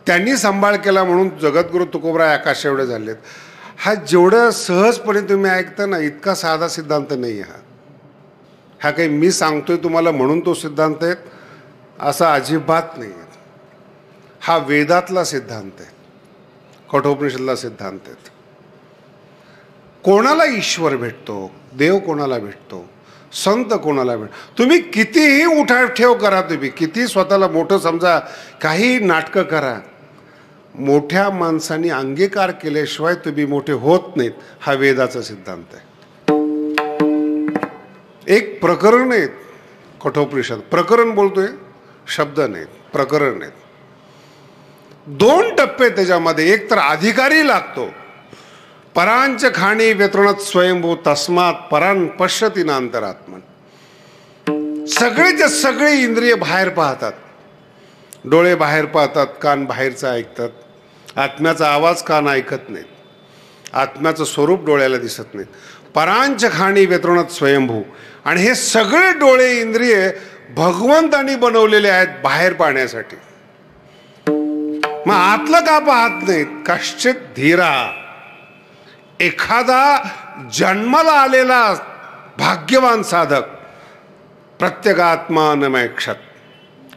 त्यांनी सांभाळ केला म्हणून जगद्गुरु तुकोबाराय आकाश एवढे झालेत. हा जेवढं सहजपणे तुम्ही ऐकता ना, इतका साधा सिद्धांत नाही हा. हा काही मी सांगतोय तुम्हाला म्हणून तो सिद्धांत आहे असा अजिबात नाही आहे. हा वेदातला सिद्धांत आहे, कठोपनिषदला सिद्धांत आहे. कोणाला ईश्वर भेटतो, देव कोणाला भेटतो, संत कोणाला भेटतो. तुम्ही कितीही उठाठेव करा, तुम्ही किती स्वतःला मोठं समजा, काही नाटकं करा, मोठ्या माणसांनी अंगीकार केल्याशिवाय तुम्ही मोठे होत नाहीत. हा वेदाचा सिद्धांत आहे. एक प्रकरण आहे कठोपनिषद. प्रकरण बोलतोय, शब्द नाहीत, प्रकरण आहेत. दोन टप्पे त्याच्यामध्ये. एक तर अधिकारी लागतो. परांच खाणी व्यतृणत स्वयंभू तस्मात परान पश्यती ना अंतरात्मन. सगळेच्या सगळे इंद्रिय बाहेर पाहतात. डोळे बाहेर पाहतात, कान बाहेरचं ऐकतात. आत्म्याचा आवाज कान ऐकत नाहीत, आत्म्याचं स्वरूप डोळ्याला दिसत नाहीत. परांच खाणी व्यतृणत स्वयंभू. आणि हे सगळे डोळे इंद्रिय भगवंतांनी बनवलेले आहेत बाहेर पाहण्यासाठी. मग आतलं का पाहत नाहीत? कश्चित धीरा, एखादा जन्माला आलेला भाग्यवान साधक प्रत्यगात्मानमैक्षत,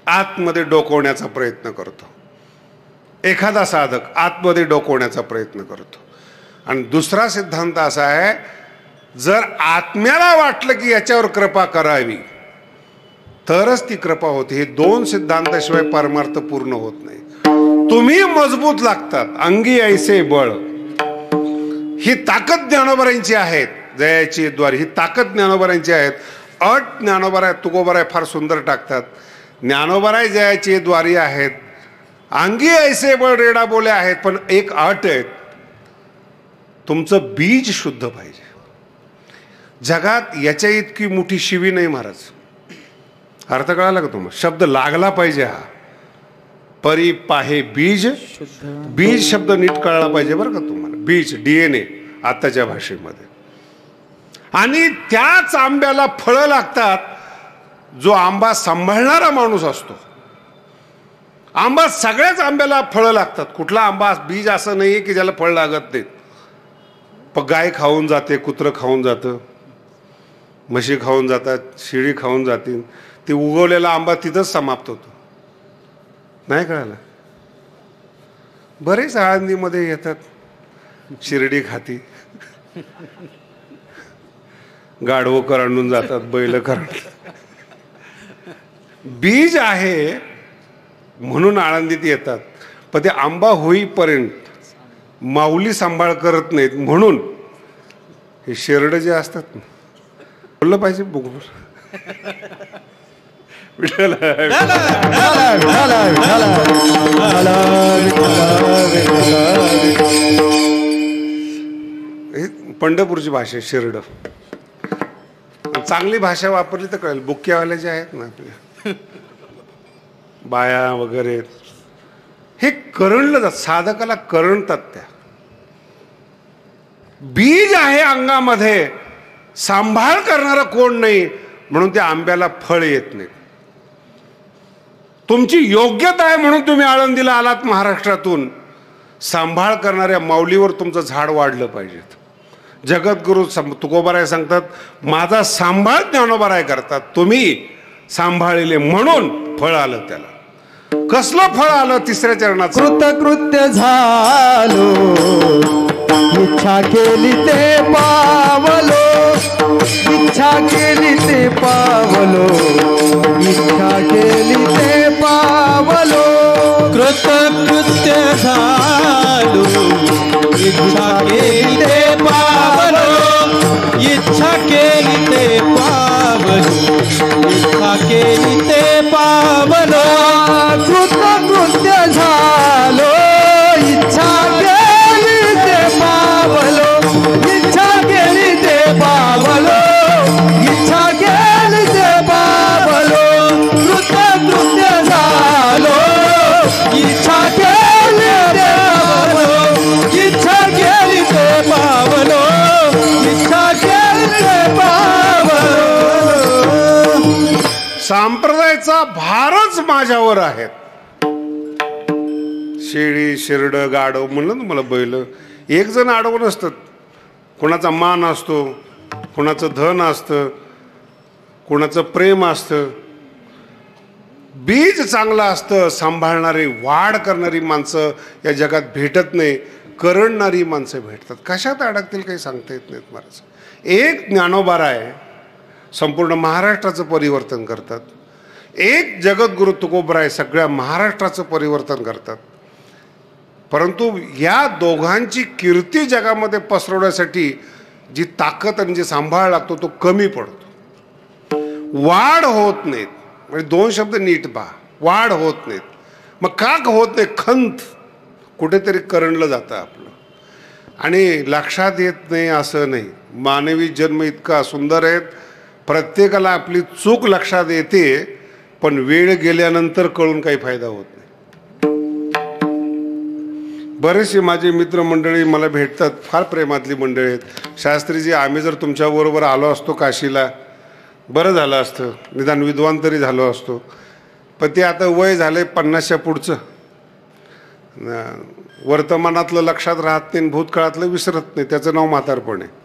आतमध्ये डोकवण्याचा प्रयत्न करतो. एखादा साधक आतमध्ये डोकवण्याचा प्रयत्न करतो. आणि दुसरा सिद्धांत असा आहे, जर आत्म्याला वाटलं की याच्यावर कृपा करावी तरच ती कृपा होते. हे दोन सिद्धांताशिवाय परमार्थ पूर्ण होत नाही. तुम्ही मजबूत लागतात. अंगी ऐसे बळ. ही ताकद ज्ञानोबारांची आहेत, जयाची द्वारी. ही ताकद ज्ञानोबारांची आहेत. अट ज्ञानोबाराय तुकोबाराय फार सुंदर टाकतात. ज्ञानोबाराय जयाची द्वारी आहेत. अंगी ऐसे बळ रेडा बोले आहेत. पण एक अट आहे, तुमचं बीज शुद्ध पाहिजे. जगात याच्या इतकी मोठी शिवी नाही महाराज. अर्थ कळाला का तुम्हाला? शब्द लागला पाहिजे हा. परी पाहे बीज. बीज शब्द नीट कळला पाहिजे बरं का तुम्हाला. बीज, DNA आताच्या भाषेमध्ये. आणि त्याच आंब्याला फळं लागतात जो आंबा सांभाळणारा माणूस असतो. आंबा सगळ्याच आंब्याला फळं लागतात. कुठला आंबा बीज असं नाहीये की ज्याला फळ लागत नाहीत. गाय खाऊन जाते, कुत्रं खाऊन जातं, म्हशी खाऊन जातात, शिळी खाऊन जातील. ते उगवलेला आंबा तिथंच समाप्त होतो. नाही कळालं? बरेच आळंदीमध्ये येतात, शिर्डी खाती, गाढवं करंडून जातात, बैल करंडतात. बीज आहे म्हणून आळंदीत येतात. पण ते आंबा होईपर्यंत माऊली सांभाळ करत नाहीत. म्हणून हे शेरड जे असतात ना, बोललं पाहिजे बघू. पंढरपूरची भाषा आहे शेरड. चांगली भाषा वापरली तर कळेल. बुक्क्यावाले जे आहेत ना आपल्या बाया वगैरे, हे करंडलं जात, साधकाला करंडतात. त्या बीज आहे अंगामध्ये, सांभाळ करणारा कोण नाही, म्हणून त्या आंब्याला फळ येत नाही. तुमची योग्यता आहे म्हणून तुम्ही आळंदीला आलात महाराष्ट्रातून. सांभाळ करणाऱ्या माऊलीवर तुमचं झाड वाढलं पाहिजे. जगद्गुरु तुकोबाराय सांगतात, माझा सांभाळ ज्ञानोबाराय करतात, तुम्ही सांभाळले म्हणून फळ आलं. त्याला कसलं फळ आलं? तिसऱ्या चरणाचं, कृतकृत्य झालो, इच्छा केली ते पावलो, इच्छा केली ते पावलो, इच्छा केली ते पावलो. कृतकृत्य झालो, इच्छा केली ते पावलो, इच्छा केली ते पावलो, इच्छा केली ते पावलो. कृतकृत्य झालो, इच्छा केली ते पावलो, इच्छा केली ते पावलो, इच्छा केली ते पावलो. कृतकृत्य झालो, इच्छा केली ते पावलो, इच्छा केली ते पावलो, इच्छा केली ते पावलो. संप्रदायाचा भारच माझ्यावर आहे. शेळी शिरड गाढव म्हणलं ना मला, बैल एक जण आडवं नसतं. कोणाचा मान असतो, कोणाचं धन असतं, कोणाचं प्रेम असतं. बीज चांगलं असतं, सांभाळणारी वाढ करणारी माणसं या जगात भेटत नाही, करडणारी माणसं भेटतात. कशात अडकतील काही सांगता येत नाहीत महाराज. एक ज्ञानोबाराय संपूर्ण महाराष्ट्राचं परिवर्तन करतात. एक जगद्गुरु तुकोबराय सगळ्या महाराष्ट्राचं परिवर्तन करतात. परंतु या दोघांची कीर्ती जगामध्ये पसरवण्यासाठी जी ताकद आणि जे सांभाळ लागतो तो कमी पडतो. वाढ होत नाहीत. म्हणजे दोन शब्द नीट पहा, वाढ होत नाहीत. मग का होत नाही? खंत कुठेतरी करंडलं जातं आपलं आणि लक्षात येत नाही असं नाही. मानवी जन्म इतका सुंदर आहे, प्रत्येकाला आपली चूक लक्षात येते, पण वेळ गेल्यानंतर कळून काही फायदा होत नाही. बरेचसे माझे मित्रमंडळी मला भेटतात, फार प्रेमातली मंडळी आहेत. शास्त्रीजी, आम्ही जर तुमच्याबरोबर आलो असतो काशीला बरं झालं असतं, निदान विद्वान तरी झालो असतो. पण ते आता वय झालंय 50च्या पुढचं, वर्तमानातलं लक्षात राहत नाही, भूतकाळातलं विसरत नाही. त्याचं नाव म्हातारपण आहे.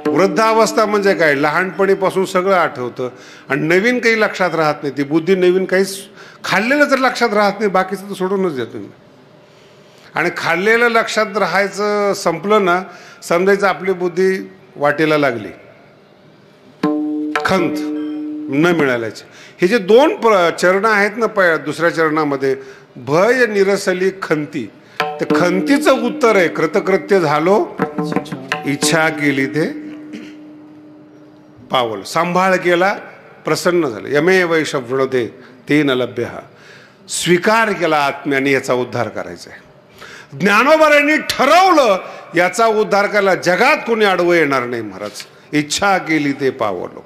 वृद्धावस्था म्हणजे काय? लहानपणीपासून सगळं आठवतं आणि नवीन काही लक्षात राहत नाही. ती बुद्धी नवीन काहीच, खाल्लेलं जर लक्षात राहत नाही बाकीचं तर सोडूनच द्या तुम्ही. आणि खाल्लेलं लक्षात राहायचं संपलं ना, समजायचं आपली बुद्धी वाटेला लागली, खंत न मिळाल्याचे. हे जे दोन चरण आहेत ना, दुसऱ्या चरणामध्ये भय निरसली खंती, तर खंतीचं उत्तर आहे कृतकृत्य झालो, इच्छा केली ते पावल. सांभाळ केला, प्रसन्न झालं. यमे वैष वृणते तेन लभ्य. स्वीकार केला आत्म्याने, याचा उद्धार करायचा आहे. ज्ञानोबारांनी ठरवलं याचा उद्धार करायला जगात कोणी आडवं येणार नाही महाराज. इच्छा केली ते पावलो,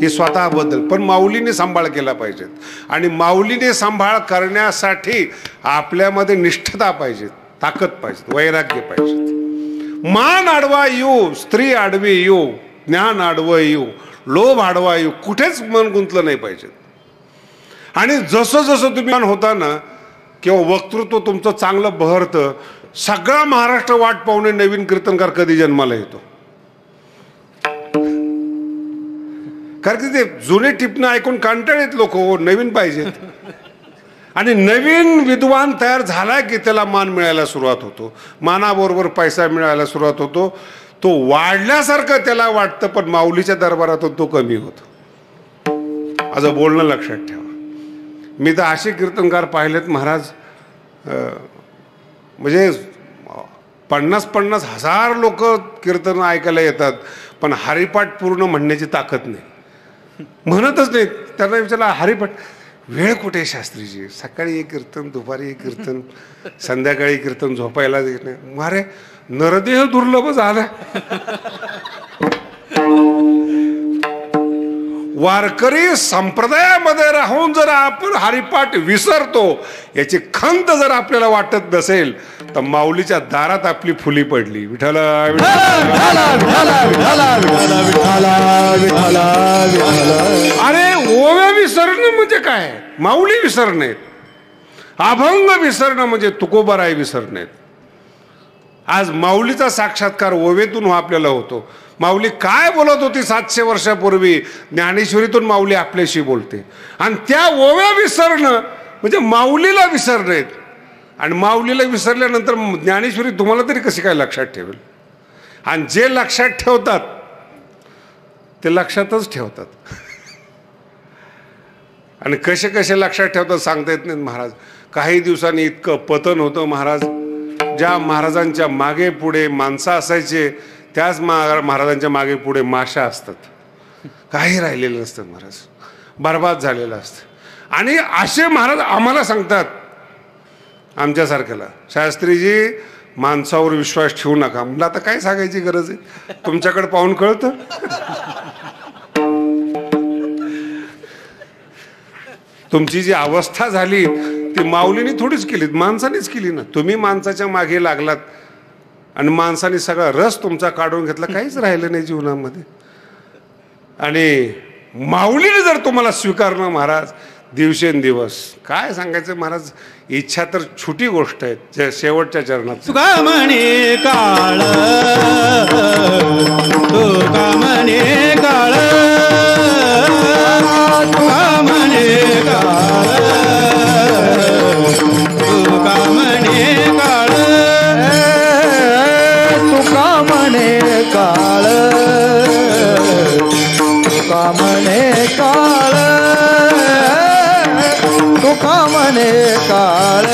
ही स्वतःबद्दल. पण माऊलीने सांभाळ केला पाहिजे आणि माऊलीने सांभाळ करण्यासाठी आपल्यामध्ये निष्ठता पाहिजे, ताकद पाहिजे, वैराग्य पाहिजे. मान आडवा येऊ, स्त्री आडवी येऊ, ज्ञान आडवं येऊ, लोभ आडवा येऊ, कुठेच मन गुंतलं नाही पाहिजे. आणि जसं जसं तुम्ही होता ना किंवा वक्तृत्व तुमचं चांगलं बहरतं, सगळा महाराष्ट्र वाट पाहुणे नवीन कीर्तनकार कधी जन्माला येतो. कारण की ते जुने टिपणं ऐकून कंटाळीत लोक, हो नवीन पाहिजेत. आणि नवीन विद्वान तयार झाला की त्याला मान मिळायला सुरुवात होतो, मानाबरोबर पैसा मिळायला सुरुवात होतो. तो वाढल्यासारखं त्याला वाटतं, पण माऊलीच्या दरबारातून तो कमी होतो. असं बोलणं लक्षात ठेवा. मी तर असे कीर्तनकार पाहिलेत महाराज, म्हणजे 50-50 हजार लोक कीर्तन ऐकायला येतात, पण हरिपाठ पूर्ण म्हणण्याची ताकद नाही, म्हणतच नाहीत. त्यांना विचारला हरिपाठ वेळ कुठे शास्त्रीजी? सकाळी एक कीर्तन, दुपारी एक कीर्तन, संध्याकाळी कीर्तन, झोपायला देत नाही. मारे नरदेह दुर्लभ झाला. वारकरी संप्रदायामध्ये राहून जर आपण हरिपाठ विसरतो, याची खंत जर आपल्याला वाटत नसेल, तर माऊलीच्या दारात आपली फुली पडली. विठ्ठल अरे ओव्या विसरणं म्हणजे काय? माऊली विसरणे, अभंग विसरणं म्हणजे तुकोबाराय विसरणे. आज माऊलीचा साक्षात्कार ओवेतून आपल्याला होतो. माऊली काय बोलत होती 700 वर्षापूर्वी, ज्ञानेश्वरीतून माऊली आपल्याशी बोलते. आणि त्या ओव्या विसरणं म्हणजे माऊलीला विसरणे. आणि माऊलीला विसरल्यानंतर ज्ञानेश्वरी तुम्हाला तरी कशी काय लक्षात ठेवेल? आणि जे लक्षात ठेवतात ते लक्षातच ठेवतात. आणि कसे कसे लक्षात ठेवतात सांगता येत नाहीत महाराज. काही दिवसांनी इतकं पतन होतं महाराज. ज्या महाराजांच्या मागे पुढे माणसं असायचे त्याच महाराजांच्या मागे पुढे माशा असतात. काही राहिलेलं नसतं महाराज, बर्बाद झालेलं असतं. आणि असे महाराज आम्हाला सांगतात आमच्यासारख्याला, शास्त्रीजी माणसावर विश्वास ठेवू नका. म्हणलं आता काय सांगायची गरज आहे, तुमच्याकडे पाहून कळतं. तुमची जी अवस्था झाली ती माऊलीने थोडीच केली, माणसानेच केली ना. तुम्ही माणसाच्या मागे लागलात आणि माणसाने सगळा रस तुमचा काढून घेतला, काहीच राहिलं नाही जीवनामध्ये. आणि माऊलीने जर तुम्हाला स्वीकारणं महाराज दिवसेंदिवस, काय सांगायचं महाराज. इच्छा तर छोटी गोष्ट आहे. जे शेवटच्या चरणात तुका म्हणे काळ, तुका म्हणे काळ, तुका म्हणे काळ, तुका म्हणे काळ, तुका म्हणे काळ, तुका म्हणे काळ, तुका म्हणे काळ,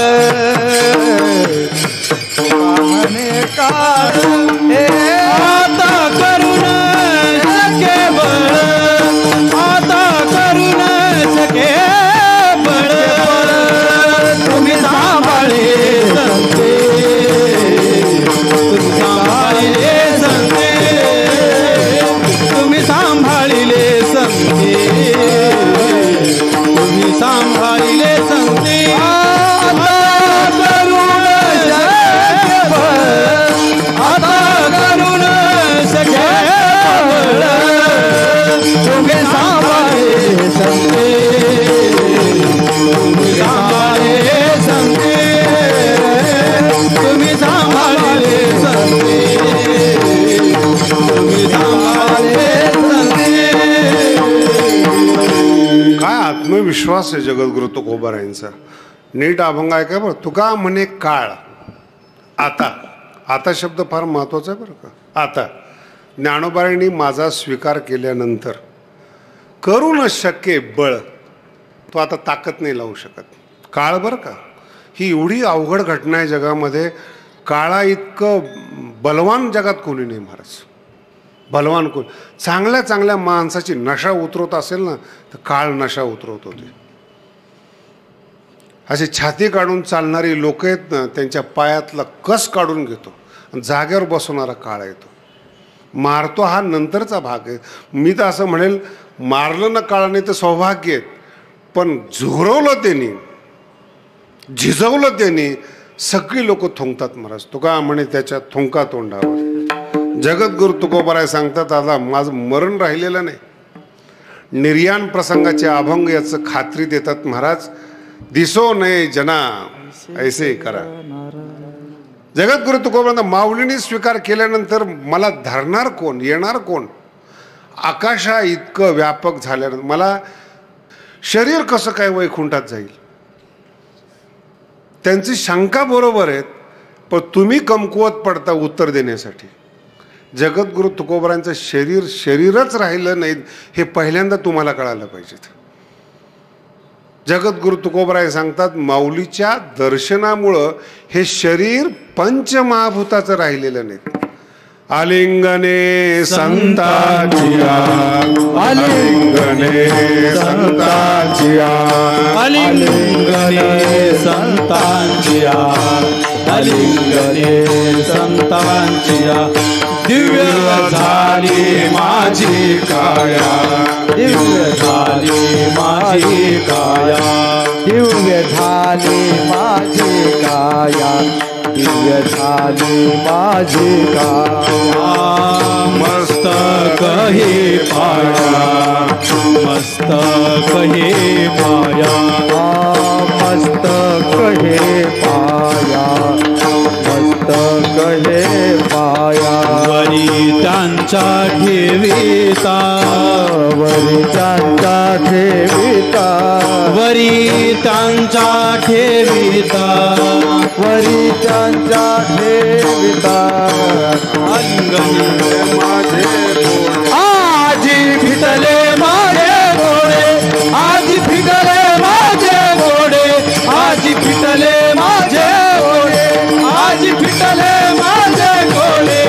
तुका म्हणे काळ. आता करुण सके बळ, आता करुण सके बळ, तुम्ही सांभाळे संते, तुम्ही सांभाळिले संते, तुम्ही सांभाळिले संते, तुम्ही सांभाळिले संते. आत्मविश्वास आहे जगद्गुरु तुकोबारायांचा. नीट अभंग आहे का बरं. तुका म्हणे काळ, आता, आता शब्द फार महत्वाचा आहे बरं का. आता ज्ञानोबारायांनी माझा स्वीकार केल्यानंतर करू न शक्य बळ, तो आता ताकद नाही लावू शकत. काळ बरं का, ही एवढी अवघड घटना आहे जगामध्ये. काळा इतकं बलवान जगात कोणी नाही महाराज. बलवान कोण, चांगल्या चांगल्या माणसाची नशा उतरवत असेल ना तर काळ नशा उतरवत होते. अशी छाती काढून चालणारी लोक आहेत ना, त्यांच्या पायातला कस काढून घेतो आणि जागेवर बसवणारा काळ येतो. मारतो हा नंतरचा भाग आहे. मी तर असं म्हणेल, मारलं ना काळाने तर सौभाग्य आहेत, पण झुरवलं त्यांनी, झिजवलं त्यांनी, सगळी लोक थुंकतात महाराज. तुका म्हणे त्याच्या थुंका तोंडावर. जगद्गुरु तुकोबाराय सांगतात, आता माझं मरण राहिलेलं नाही. निर्याण प्रसंगाचे अभंग याचं खात्री देतात महाराज. दिसो नये जना ऐसे करा. जगद्गुरु तुकोबाराय माऊलीने स्वीकार केल्यानंतर मला धरणार कोण, येणार कोण. आकाशा इतकं व्यापक झाल्यानंतर मला शरीर कसं काय वैकुंठात जाईल. त्यांची शंका बरोबर आहेत, पण तुम्ही कमकुवत पडता उत्तर देण्यासाठी. जगद्गुरु तुकोबारायांचं शरीर शरीरच राहिलं नाही हे पहिल्यांदा तुम्हाला कळायला पाहिजे. जगद्गुरु तुकोबाराय सांगतात, माऊलीच्या दर्शनामुळं हे शरीर पंचमहाभूताचं राहिलेलं नाही. आलिंगने संताचिया, आलिंगने संताचिया, आलिंगने संतांचिया, आलिंगने संतांचिया. दिव्य झाली माझी काया, दिव्य झाली माझी काया, दिव्य झाली माझी काया, दिव्य झाली माझी काया. मस्तक ही पाया, मस्तक मस्तक हे पाया मस्तक हे पाया मस्तक हे पाया वरी त्यांचा ठेविता वरी त्यांचा ठेविता वरी त्यांचा ठेविता वरी त्यांचा ठेविता अंगणी माझे आजी फिटले माझे घोडे आजी फिटले माझे घोडे आजी फिटले माझे घोडे आजी फिटले माझे घोडे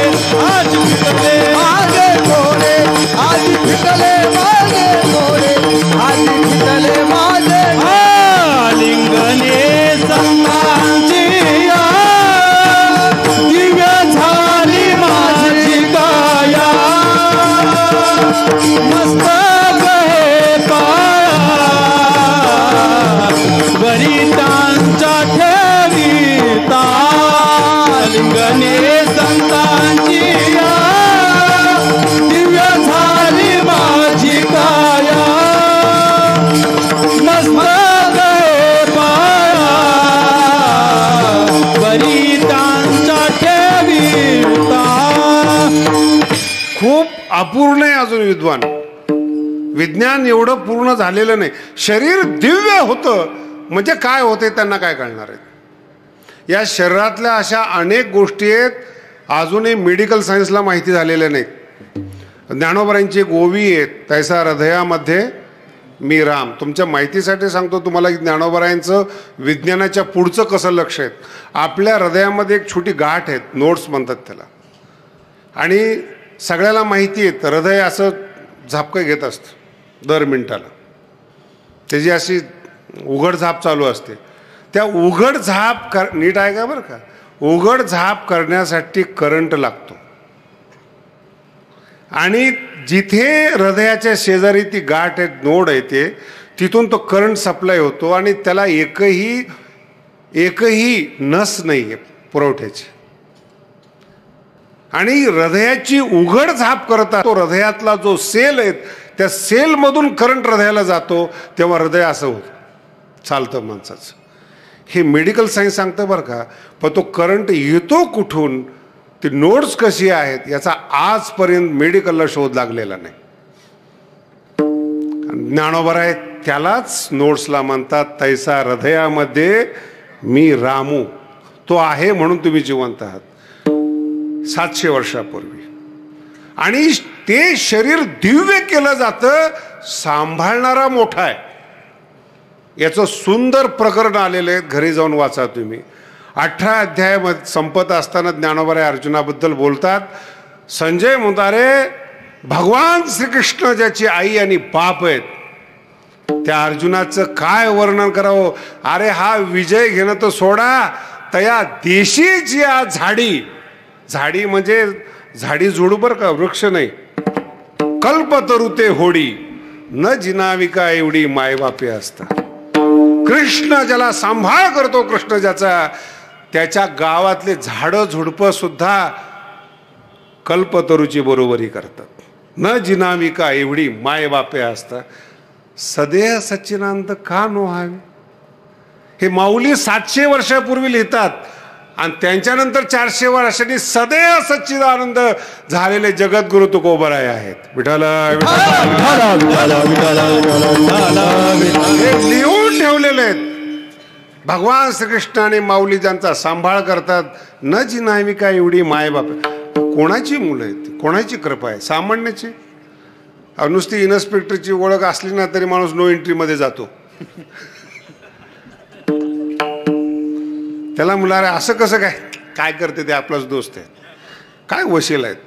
आजी फिटले माझे घोडे आजी फिटले माझे घोडे आजी फिटले माझे लिंगने संतांची दिव्य झाली माझी काया मस्तक हे पाया वरी त्यांचा ठेविता लिंगने संतांची दिव्य झाली माझी काया मस्तक हे पाया वरी त्यांचा ठेविता. खूप अपूर्ण आहे अजून विद्वान. विज्ञान एवढं पूर्ण झालेलं नाही. शरीर दिव्य होतं म्हणजे काय होते त्यांना काय कळणार आहे. या शरीरातल्या अशा अनेक गोष्टी आहेत अजूनही मेडिकल सायन्सला माहिती झालेल्या नाहीत. ज्ञानोबरांची एक ओवी आहे, तैसा हृदयामध्ये मी राम. तुमच्या माहितीसाठी सांगतो तुम्हाला की ज्ञानोबरायांचं विज्ञानाच्या पुढचं कसं लक्ष आहे. आपल्या हृदयामध्ये एक छोटी गाठ आहे, नोट्स म्हणतात त्याला, आणि सगळ्याला माहिती आहे हृदय असं झापकं घेत असतं दर मिनिटाला. त्याची अशी उघड झाप चालू असते. त्या उघड झाप नीट आहे का बरं का, उघड झाप करण्यासाठी करंट लागतो. आणि जिथे हृदयाच्या शेजारी ती गाठ आहे, नोड आहे, ते तिथून तो करंट सप्लाय होतो आणि त्याला एकही नस नाही आहे पुरवठ्याची. आणि हृदयाची उघड झाप करता तो हृदयातला जो सेल आहे त्या सेलमधून करंट हृदयाला जातो, तेव्हा हृदय असं होतं, चालतं माणसाचं. हे मेडिकल सायन्स सांगतं बरं का. पण तो करंट येतो कुठून, ती नोड्स कशी आहेत, याचा आजपर्यंत मेडिकलला शोध लागलेला नाही. ज्ञानोबा आहे त्यालाच नोड्सला म्हणतात तैसा हृदयामध्ये मी रामू. तो आहे म्हणून तुम्ही जिवंत आहात 700 वर्षापूर्वी. आणि ते शरीर दिव्य केलं जातं, सांभाळणारा मोठा आहे. याचं सुंदर प्रकरण आलेलं आहे, घरी जाऊन वाचा तुम्ही. 18 अध्यायामध्ये संपत असताना ज्ञानोबा अर्जुनाबद्दल बोलतात. संजय म्हणतात, रे भगवान श्रीकृष्ण ज्याची आई आणि बाप आहेत त्या अर्जुनाचं काय वर्णन करावं. अरे हा विजय घेणं तर सोडा, तया देशीची या झाडी, झाडी म्हणजे झाडी जोडू बरं का, वृक्ष नाही. कल्पतरू ते होडी न जिनाविका एवढी मायबापे असतात. कृष्ण ज्याला सांभाळ करतो, कृष्ण ज्याचा, त्याच्या गावातले झाडं झुडपं सुद्धा कल्पतरूची बरोबरी करतात. न जिनाविका एवढी मायबापे असतात. सदेह सच्चिदानंद का नोहावे. हे माऊली 700 वर्षापूर्वी लिहितात आणि त्यांच्यानंतर 400 वर्षांनी सदैव सच्चिदानंद झालेले जगद्गुरु तुकोबराय आहेत. विठ्ठल हे लिहून ठेवलेले आहेत. भगवान श्रीकृष्ण आणि माऊली ज्यांचा सांभाळ करतात. न जी नाही काय एवढी मायबाप. कोणाची मुलं आहेत, कोणाची कृपा आहे, सामान्याची. नुसती इन्स्पेक्टरची ओळख असली ना तरी माणूस नो एंट्रीमध्ये जातो. त्याला मुलारे असं कसं काय काय करते, ते आपलाच दोस्त आहे. काय वशिला आहेत.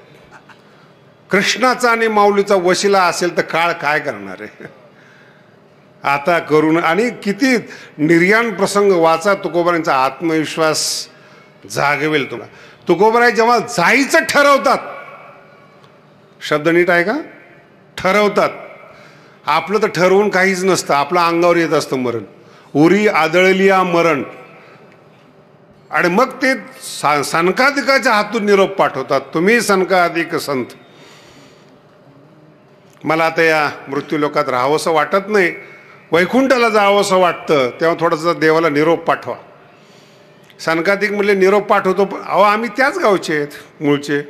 कृष्णाचा आणि माऊलीचा वशिला असेल तर काळ काय करणार आहे. आता करून आणि किती निर्याण प्रसंग वाचा. तुकोबरायांचा आत्मविश्वास जागवेल तुला. तुकोबराय जेव्हा जायचं ठरवतात, शब्द नीट आहे का, ठरवतात. आपलं तर ठरवून काहीच नसतं, आपलं अंगावर येत असतं मरण. उरी आदळलिया मरण. आणि मग ते सनकादिकाच्या हातून निरोप पाठवतात. तुम्ही सनकादिक संत. मला आता या मृत्यूलोकात राहावंसं वाटत नाही, वैकुंठाला जावंसं वाटतं, तेव्हा थोडंसं देवाला निरोप पाठवा. सनकादिक म्हणले निरोप पाठवतो, अहो आम्ही त्याच गावचे आहेत मूळचे,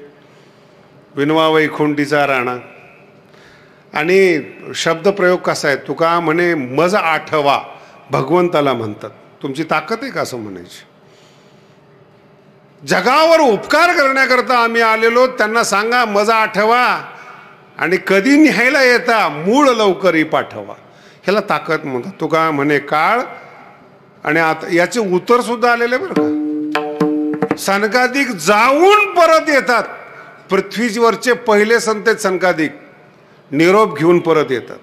विनवा वैकुंठीचा राणा. आणि शब्दप्रयोग कसा आहे, तुका म्हणे मज आठवा भगवंताला म्हणतात. तुमची ताकद आहे का असं म्हणायची? जगावर उपकार करण्याकरता आम्ही आलेलो, त्यांना सांगा मज आठवा आणि कधी न्यायला येता मूळ लवकरी पाठवा. ह्याला ताकद म्हणतात. तुका म्हणे काळ. आणि आता याचे उत्तर सुद्धा आलेले बरं का. सनकादिक जाऊन परत येतात. पृथ्वीवरचे पहिले संत आहेत सनकादिक, निरोप घेऊन परत येतात.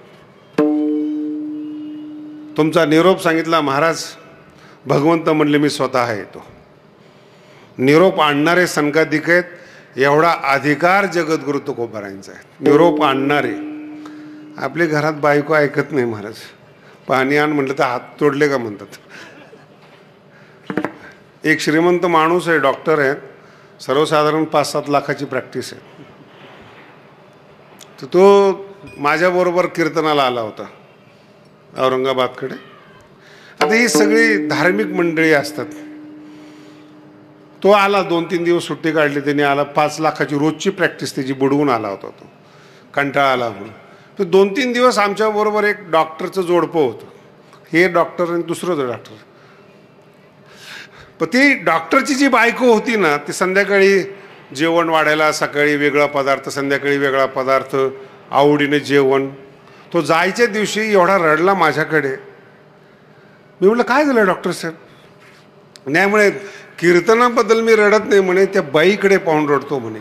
तुमचा निरोप सांगितला महाराज, भगवंत म्हणले मी स्वतः येतो. निरोप आणणारे सनकादिक आहेत. एवढा अधिकार जगद्गुरु तुकोबारायांचा आहे, निरोप आणणारे. आपल्या घरात बायको ऐकत नाही महाराज, पाणी आण म्हटलं तर हात तोडले का म्हणतात. एक श्रीमंत माणूस आहे, डॉक्टर आहे, सर्वसाधारण 5-7 लाखाची प्रॅक्टिस आहे. तर तो माझ्याबरोबर कीर्तनाला आला होता औरंगाबादकडे. आता ही सगळी धार्मिक मंडळी असतात. तो आला, 2-3 दिवस सुट्टी काढली त्याने, आला. 5 लाखाची रोजची प्रॅक्टिस त्याची बुडवून आला होता. तो कंटाळा आला म्हणून. तर 2-3 दिवस आमच्याबरोबर एक डॉक्टरचं जोडपं होतं. हे डॉक्टर आणि दुसरं डॉक्टर. पण ती डॉक्टरची जी बायको होती ना, ती संध्याकाळी जेवण वाढायला, सकाळी वेगळा पदार्थ, संध्याकाळी वेगळा पदार्थ, आवडीने जेवण. तो जायच्या दिवशी एवढा रडला माझ्याकडे. मी म्हटलं काय झालं डॉक्टर साहेब? नाही म्हणे, कीर्तनाबद्दल मी रडत नाही म्हणे, त्या बाईकडे पाहून रडतो म्हणे.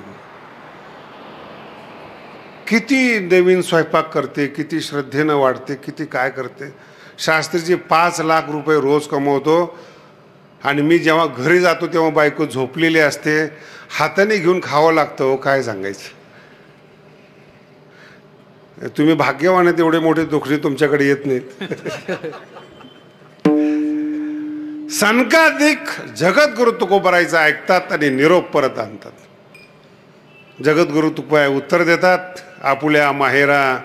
किती नवीन स्वयंपाक करते, किती श्रद्धेनं वाढते, किती काय करते. शास्त्रीजी 5 लाख रुपये रोज कमवतो आणि मी जेव्हा घरी जातो तेव्हा बायको झोपलेली असते, हाताने घेऊन खावं लागतं. हो काय सांगायचं. तुम्ही भाग्यवान आहेत, एवढे मोठे दुखणे तुमच्याकडे येत नाहीत. सनकादिक जगद्गुरु तुकोबारायचा ऐकतात आणि निरोप परत आणतात. जगद्गुरु तुकोबाई उत्तर देतात, आपुल्या माहेरा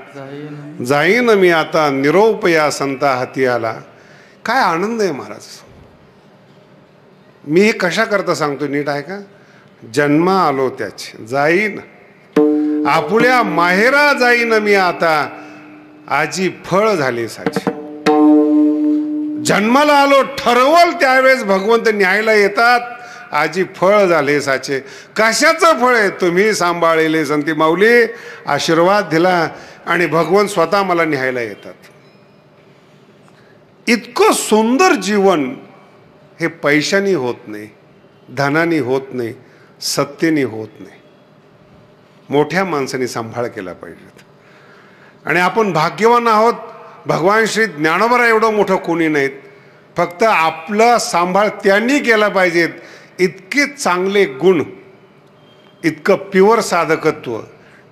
जाईन मी आता, निरोप या संता हाती आला. काय आनंद आहे महाराज. मी हे कशा करता सांगतो नीट आहे का. जन्मा आलो त्याचे जाईन, आपुल्या माहेरा जाईन मी आता, आजी फळ झाले साचे. जन्माला आलो ठरवल त्यावेळेस भगवंत न्यायला येतात, आजी फळ झाले साचे. कशाचं फळ आहे? तुम्ही सांभाळले संती माऊली, आशीर्वाद दिला आणि भगवंत स्वतः मला न्यायला येतात. इतकं सुंदर जीवन हे पैशानी होत नाही, धनानी होत नाही, सत्तेनी होत नाही. मोठ्या माणसाने सांभाळ केला पाहिजे. आणि आपण भाग्यवान आहोत. भगवान श्री ज्ञानोबा एवढं मोठं कोणी नाहीत. फक्त आपला सांभाळ त्यांनी केला पाहिजेत. इतके चांगले गुण, इतकं प्युअर साधकत्व,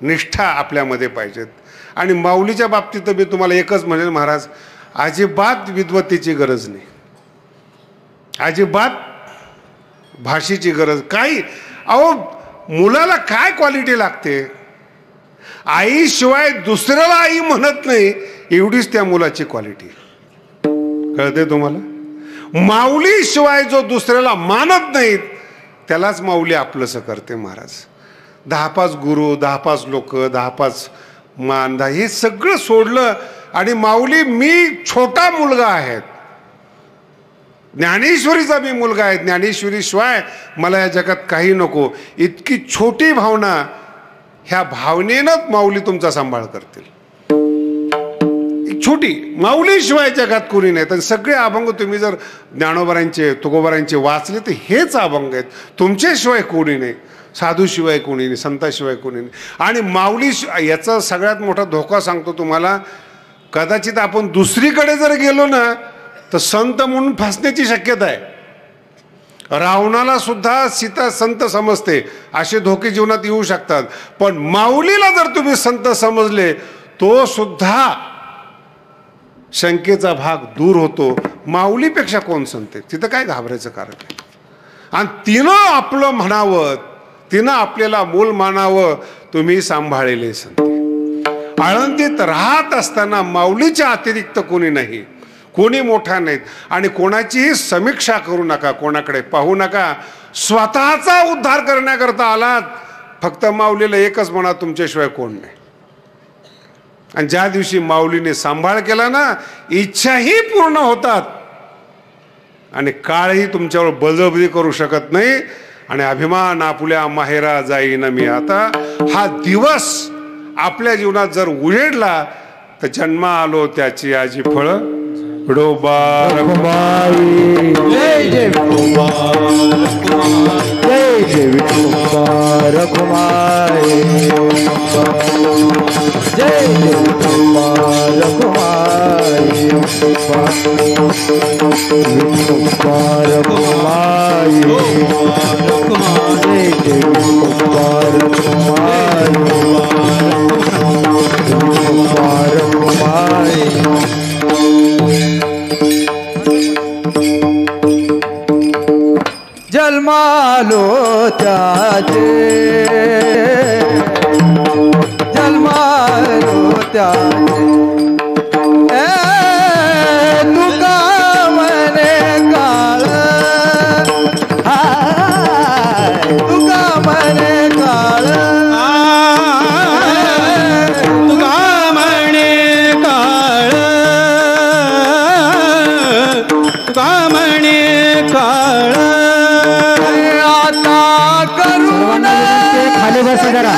निष्ठा आपल्यामध्ये पाहिजेत. आणि माऊलीच्या बाबतीत मी तुम्हाला एकच म्हणेल महाराज, अजिबात विद्वत्तेची गरज नाही, अजिबात भाषेची गरज काही. अहो मुलाला काय क्वालिटी लागते? आईशिवाय दुसऱ्याला आई म्हणत नाही, एवढीच त्या मुलाची क्वालिटी. कळते तुम्हाला? माऊली शिवाय जो दुसऱ्याला मानत नाहीत त्यालाच माऊली आपलंसं करते महाराज. 10-5 गुरु, 10-5 लोक, 10-5 मान, हे सगळं सोडलं आणि माऊली मी छोटा मुलगा आहे, ज्ञानेश्वरीचा मी मुलगा आहे, ज्ञानेश्वरी शिवाय मला या जगात काही नको, इतकी छोटी भावना, ह्या भावनेनं माऊली तुमचा सांभाळ करतील. छोटी माऊली शिवाय जगात कोणी नाही. तर सगळे अभंग तुम्ही जर ज्ञानोबारांचे, तुकोबारांचे वाचले तर हेच अभंग आहेत. तुमच्याशिवाय कोणी नाही, साधूशिवाय कोणी नाही, संताशिवाय कोणी नाही. आणि माऊली याचा सगळ्यात मोठा धोका सांगतो तुम्हाला, कदाचित आपण दुसरीकडे जर गेलो ना तर संत म्हणून फसण्याची शक्यता आहे. रावणाला सुद्धा सीता संत समजते, असे धोके जीवनात येऊ शकतात. पण माऊलीला जर तुम्ही संत समजले तो सुद्धा शंकेचा भाग दूर होतो. माऊलीपेक्षा कोण संत आहे? तिथं काय घाबरायचं कारण आहे? आणि तिनं आपलं म्हणावं, तिनं आपल्याला मूल मानावं, तुम्ही सांभाळलेले संत. आळंदीत राहत असताना माऊलीच्या अतिरिक्त कोणी नाही, कोणी मोठा नाहीत आणि कोणाचीही समीक्षा करू नका, कोणाकडे पाहू नका. स्वतःचा उद्धार करण्याकरता आलात, फक्त माऊलीला एकच म्हणा, तुमच्याशिवाय कोण नाही. आणि ज्या दिवशी माऊलीने सांभाळ केला ना, इच्छाही पूर्ण होतात आणि काळही तुमच्यावर बळजबरी करू शकत नाही. आणि अभिमान आपुल्या माहेरा जाईन मी आता, हा दिवस आपल्या जीवनात जर उजेडला तर जन्मा आलो त्याची आजी फळ विडोबा रखुमाई. जय जय विठोबा जय जय विठोबा रखुमाई. जय जय विठोबा रखुमाई. विठोबा रखुमाई. जय जय विठोबा रखुमाई. विठोबा रखुमाई. जन्मालो त्याचे जन्मालो त्याचे तुका मने काळ तुका मने काळ तुका म्हणे काळ तुका म्हणे काळ खाली बसा जरा,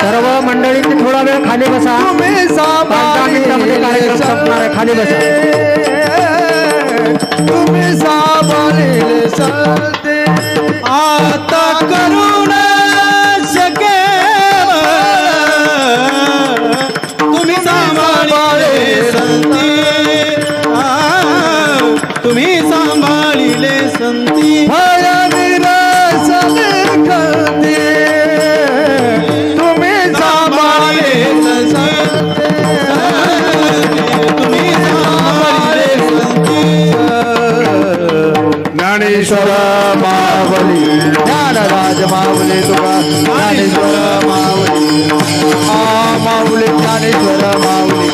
सर्व मंडळी थोडा वेळ खाली बसा. 5-10 मिनिटांमध्ये कार्यक्रम संपणार आहे. खाली बसा. तुम्ही सांभाळले सते आता करुण शके तुम्ही सांभाळले संती. तुम्ही सांभाळले संती. तुम्ही सांभाळले तुम्ही सांभाळले ज्ञानेश्वर मावली ज्ञानराज मावली तुका ज्ञानेश्वर मावली मावली ज्ञानेश्वर मावली.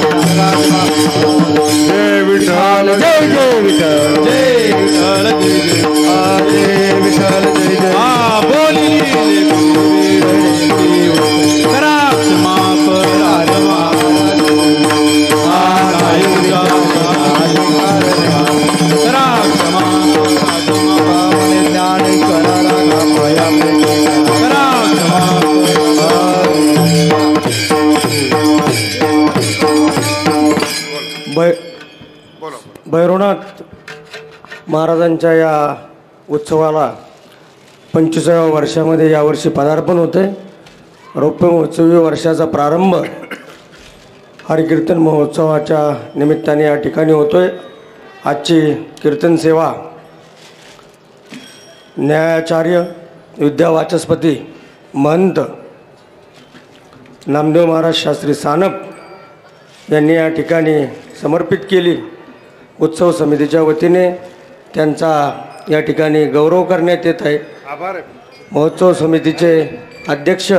जय विठ्ठल जय जय विठ्ठल जय विठ्ठल जय जय जय विठ्ठल जय जय. बोली करा क्षमा परारमा करा क्षमा ज्ञानेश्वर रागा माया करा क्षमा. भैरवनाथ महाराजांच्या या उत्सवाला 25व्या वर्षामध्ये यावर्षी पदार्पण होते. रौप्य महोत्सवी वर्षाचा प्रारंभ हरिकीर्तन महोत्सवाच्या निमित्ताने या ठिकाणी होतोय. आजची कीर्तन सेवा न्यायाचार्य विद्यावाचस्पती महंत नामदेव महाराज शास्त्री सानप यांनी या ठिकाणी समर्पित केली. उत्सव समितीच्या वतीने त्यांचा या ठिकाणी गौरव करण्यात येत आहे. आभार आहे. महोत्सव समितीचे अध्यक्ष